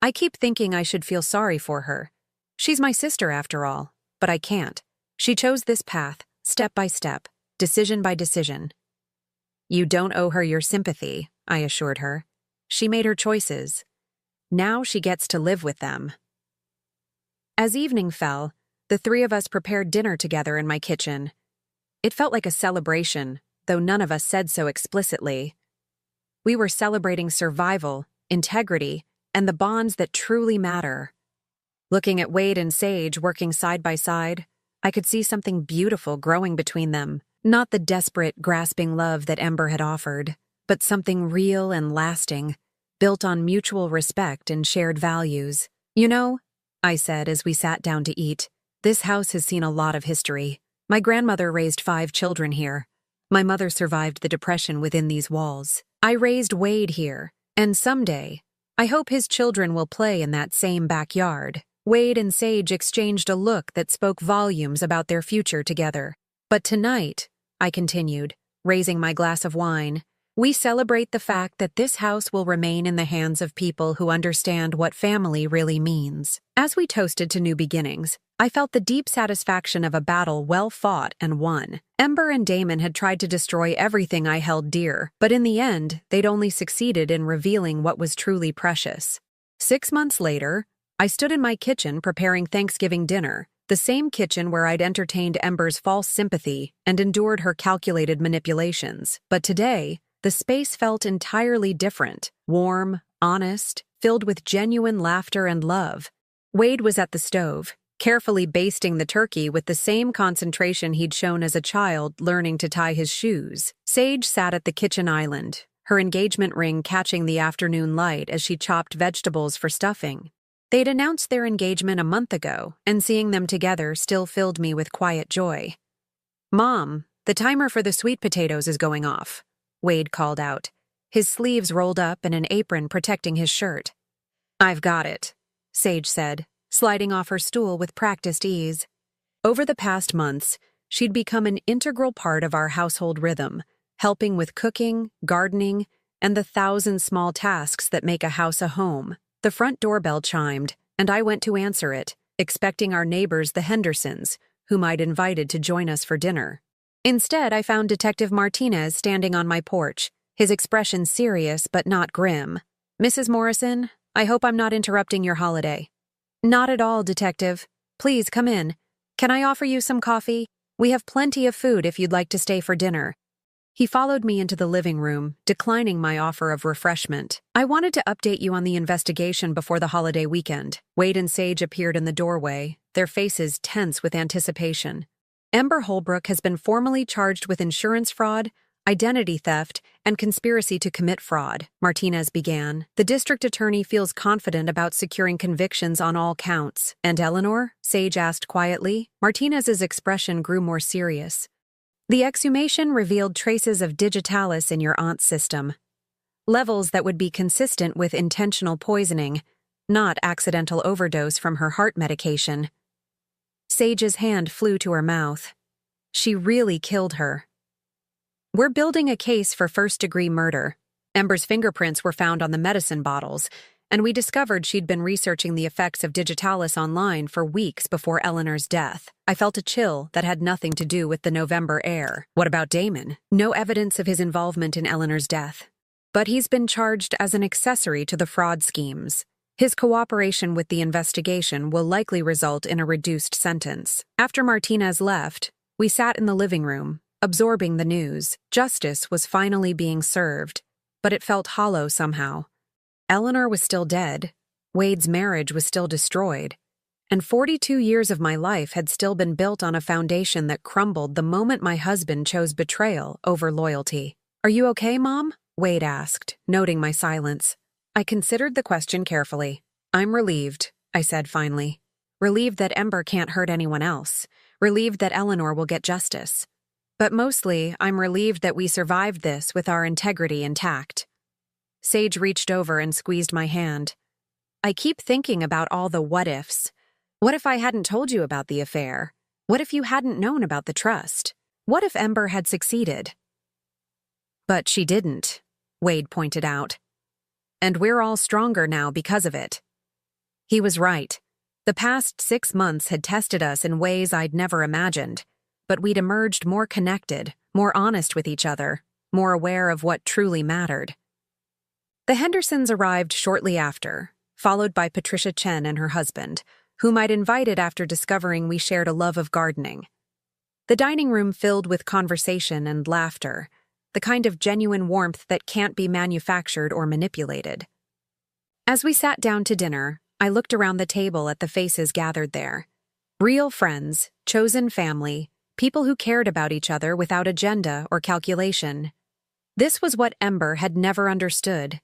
A: "I keep thinking I should feel sorry for her. She's my sister after all, but I can't. She chose this path, step by step, decision by decision." "You don't owe her your sympathy," I assured her. "She made her choices. Now she gets to live with them." As evening fell, the three of us prepared dinner together in my kitchen. It felt like a celebration, though none of us said so explicitly. We were celebrating survival, integrity, and the bonds that truly matter. Looking at Wade and Sage working side by side, I could see something beautiful growing between them. Not the desperate, grasping love that Ember had offered, but something real and lasting, built on mutual respect and shared values. "You know," I said as we sat down to eat, "this house has seen a lot of history. My grandmother raised 5 children here. My mother survived the Depression within these walls. I raised Wade here, and someday, I hope his children will play in that same backyard." Wade and Sage exchanged a look that spoke volumes about their future together. "But tonight," I continued, raising my glass of wine, "we celebrate the fact that this house will remain in the hands of people who understand what family really means." As we toasted to new beginnings, I felt the deep satisfaction of a battle well fought and won. Ember and Damon had tried to destroy everything I held dear, but in the end, they'd only succeeded in revealing what was truly precious. 6 months later, I stood in my kitchen preparing Thanksgiving dinner, the same kitchen where I'd entertained Ember's false sympathy and endured her calculated manipulations. But today, the space felt entirely different, warm, honest, filled with genuine laughter and love. Wade was at the stove, carefully basting the turkey with the same concentration he'd shown as a child learning to tie his shoes. Sage sat at the kitchen island, her engagement ring catching the afternoon light as she chopped vegetables for stuffing. They'd announced their engagement a month ago, and seeing them together still filled me with quiet joy. "Mom, the timer for the sweet potatoes is going off," Wade called out, his sleeves rolled up and an apron protecting his shirt. "I've got it," Sage said, sliding off her stool with practiced ease. Over the past months, she'd become an integral part of our household rhythm, helping with cooking, gardening, and the 1,000 small tasks that make a house a home. The front doorbell chimed, and I went to answer it, expecting our neighbors, the Hendersons, whom I'd invited to join us for dinner. Instead, I found Detective Martinez standing on my porch, his expression serious but not grim. "Mrs. Morrison, I hope I'm not interrupting your holiday." "Not at all, Detective. Please come in. Can I offer you some coffee? We have plenty of food if you'd like to stay for dinner." He followed me into the living room, declining my offer of refreshment. "I wanted to update you on the investigation before the holiday weekend." Wade and Sage appeared in the doorway, their faces tense with anticipation. "Ember Holbrook has been formally charged with insurance fraud, identity theft, and conspiracy to commit fraud," Martinez began. "The district attorney feels confident about securing convictions on all counts." "And Eleanor?" Sage asked quietly. Martinez's expression grew more serious. "The exhumation revealed traces of digitalis in your aunt's system. Levels that would be consistent with intentional poisoning, not accidental overdose from her heart medication." Sage's hand flew to her mouth. "She really killed her." "We're building a case for first-degree murder. Ember's fingerprints were found on the medicine bottles, and we discovered she'd been researching the effects of digitalis online for weeks before Eleanor's death. I felt a chill that had nothing to do with the November air. What about Damon? No evidence of his involvement in Eleanor's death. But he's been charged as an accessory to the fraud schemes. His cooperation with the investigation will likely result in a reduced sentence." After Martinez left, we sat in the living room, absorbing the news. Justice was finally being served, but it felt hollow somehow. Eleanor was still dead, Wade's marriage was still destroyed, and 42 years of my life had still been built on a foundation that crumbled the moment my husband chose betrayal over loyalty. "Are you okay, Mom?" Wade asked, noting my silence. I considered the question carefully. "I'm relieved," I said finally. "Relieved that Ember can't hurt anyone else. Relieved that Eleanor will get justice. But mostly, I'm relieved that we survived this with our integrity intact." Sage reached over and squeezed my hand. "I keep thinking about all the what-ifs. What if I hadn't told you about the affair? What if you hadn't known about the trust? What if Ember had succeeded?" "But she didn't," Wade pointed out. "And we're all stronger now because of it." He was right. The past 6 months had tested us in ways I'd never imagined, but we'd emerged more connected, more honest with each other, more aware of what truly mattered. The Hendersons arrived shortly after, followed by Patricia Chen and her husband, whom I'd invited after discovering we shared a love of gardening. The dining room filled with conversation and laughter, the kind of genuine warmth that can't be manufactured or manipulated. As we sat down to dinner, I looked around the table at the faces gathered there. Real friends, chosen family, people who cared about each other without agenda or calculation. This was what Ember had never understood.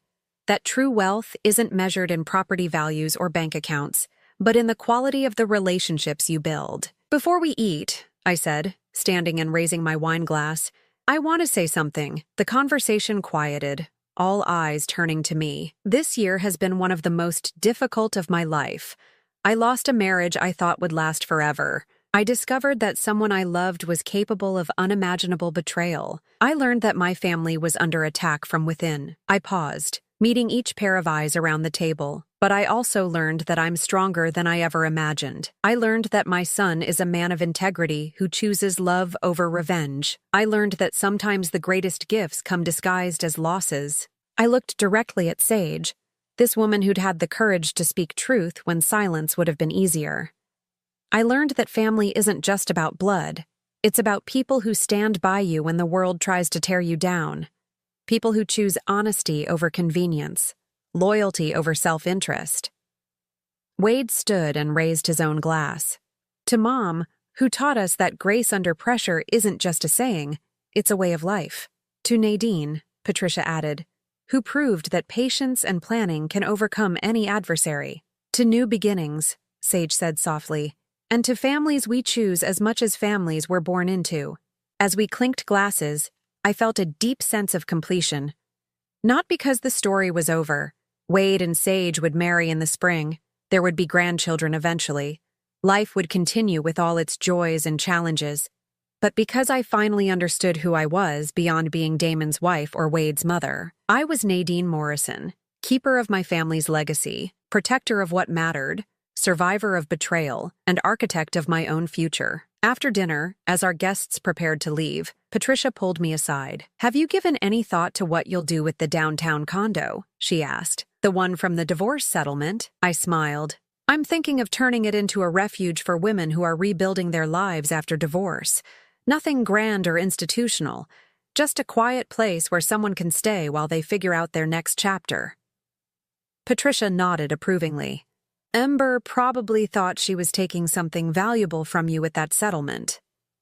A: That true wealth isn't measured in property values or bank accounts, but in the quality of the relationships you build. "Before we eat," I said, standing and raising my wine glass, "I want to say something." The conversation quieted, all eyes turning to me. This year has been one of the most difficult of my life. I lost a marriage I thought would last forever. I discovered that someone I loved was capable of unimaginable betrayal. I learned that my family was under attack from within. I paused, meeting each pair of eyes around the table. But I also learned that I'm stronger than I ever imagined. I learned that my son is a man of integrity who chooses love over revenge. I learned that sometimes the greatest gifts come disguised as losses. I looked directly at Sage, this woman who'd had the courage to speak truth when silence would have been easier. I learned that family isn't just about blood. It's about people who stand by you when the world tries to tear you down. People who choose honesty over convenience, loyalty over self-interest. Wade stood and raised his own glass. To Mom, who taught us that grace under pressure isn't just a saying, it's a way of life. To Nadine, Patricia added, who proved that patience and planning can overcome any adversary. To new beginnings, Sage said softly, and to families we choose as much as families we're born into. As we clinked glasses, I felt a deep sense of completion. Not because the story was over. Wade and Sage would marry in the spring. There would be grandchildren eventually. Life would continue with all its joys and challenges. But because I finally understood who I was beyond being Damon's wife or Wade's mother, I was Nadine Morrison, keeper of my family's legacy, protector of what mattered, survivor of betrayal, and architect of my own future. After dinner, as our guests prepared to leave, Patricia pulled me aside. "Have you given any thought to what you'll do with the downtown condo?" she asked. "The one from the divorce settlement?" I smiled. "I'm thinking of turning it into a refuge for women who are rebuilding their lives after divorce. Nothing grand or institutional, just a quiet place where someone can stay while they figure out their next chapter." Patricia nodded approvingly. "Ember probably thought she was taking something valuable from you at that settlement.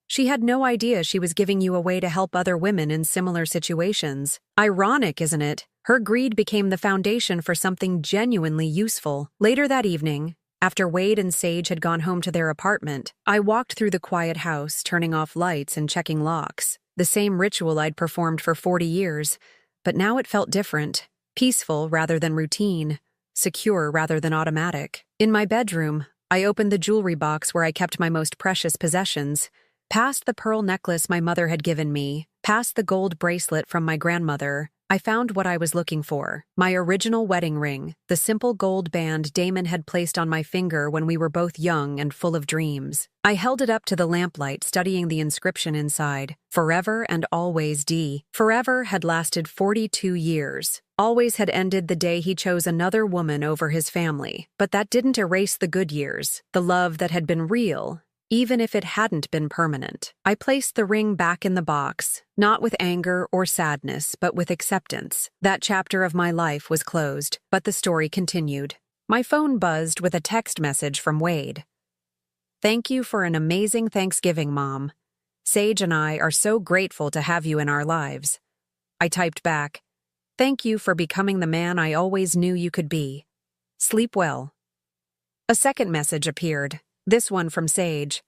A: She had no idea she was giving you away to help other women in similar situations. Ironic, isn't it? Her greed became the foundation for something genuinely useful." Later that evening, after Wade and Sage had gone home to their apartment, I walked through the quiet house, turning off lights and checking locks. The same ritual I'd performed for 40 years, but now it felt different. Peaceful rather than routine. Secure rather than automatic. In my bedroom, I opened the jewelry box where I kept my most precious possessions. Past the pearl necklace my mother had given me, past the gold bracelet from my grandmother, I found what I was looking for. My original wedding ring, the simple gold band Damon had placed on my finger when we were both young and full of dreams. I held it up to the lamplight, studying the inscription inside. Forever and always D. Forever had lasted 42 years. Always had ended the day he chose another woman over his family. But that didn't erase the good years, the love that had been real, even if it hadn't been permanent. I placed the ring back in the box, not with anger or sadness, but with acceptance. That chapter of my life was closed, but the story continued. My phone buzzed with a text message from Wade. "Thank you for an amazing Thanksgiving, Mom. Sage and I are so grateful to have you in our lives." I typed back, "Thank you for becoming the man I always knew you could be. Sleep well." A second message appeared, this one from Sage.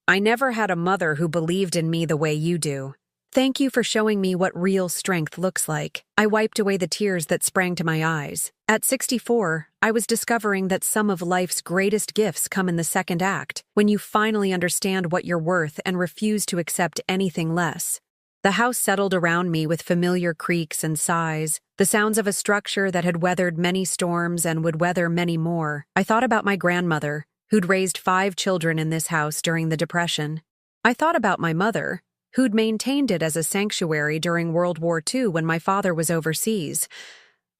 A: "I never had a mother who believed in me the way you do. Thank you for showing me what real strength looks like." I wiped away the tears that sprang to my eyes. At 64, I was discovering that some of life's greatest gifts come in the second act, when you finally understand what you're worth and refuse to accept anything less. The house settled around me with familiar creaks and sighs, the sounds of a structure that had weathered many storms and would weather many more. I thought about my grandmother, who'd raised 5 children in this house during the Depression. I thought about my mother, who'd maintained it as a sanctuary during World War II when my father was overseas.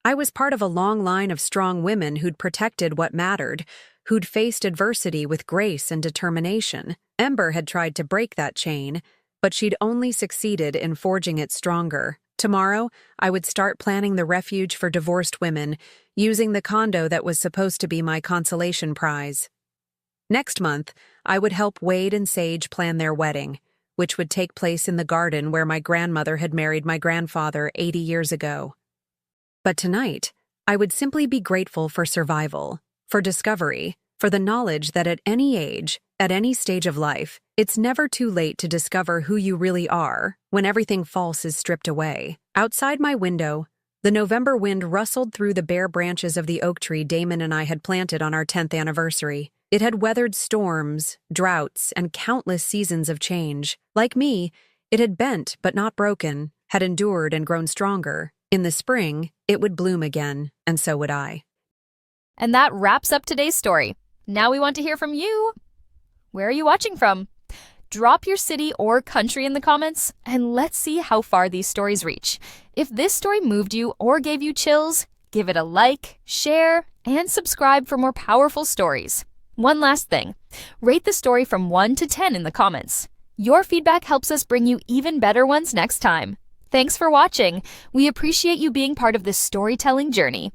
A: I was part of a long line of strong women who'd protected what mattered, who'd faced adversity with grace and determination. Ember had tried to break that chain, but she'd only succeeded in forging it stronger. Tomorrow, I would start planning the refuge for divorced women, using the condo that was supposed to be my consolation prize. Next month, I would help Wade and Sage plan their wedding, which would take place in the garden where my grandmother had married my grandfather 80 years ago. But tonight, I would simply be grateful for survival, for discovery, for the knowledge that at any age, at any stage of life, it's never too late to discover who you really are when everything false is stripped away. Outside my window, the November wind rustled through the bare branches of the oak tree Damon and I had planted on our 10th anniversary. It had weathered storms, droughts, and countless seasons of change. Like me, it had bent but not broken, had endured and grown stronger. In the spring, it would bloom again, and so would I.
B: And that wraps up today's story. Now we want to hear from you. Where are you watching from? Drop your city or country in the comments, and let's see how far these stories reach. If this story moved you or gave you chills, give it a like, share, and subscribe for more powerful stories. One last thing, rate the story from 1 to 10 in the comments. Your feedback helps us bring you even better ones next time. Thanks for watching. We appreciate you being part of this storytelling journey.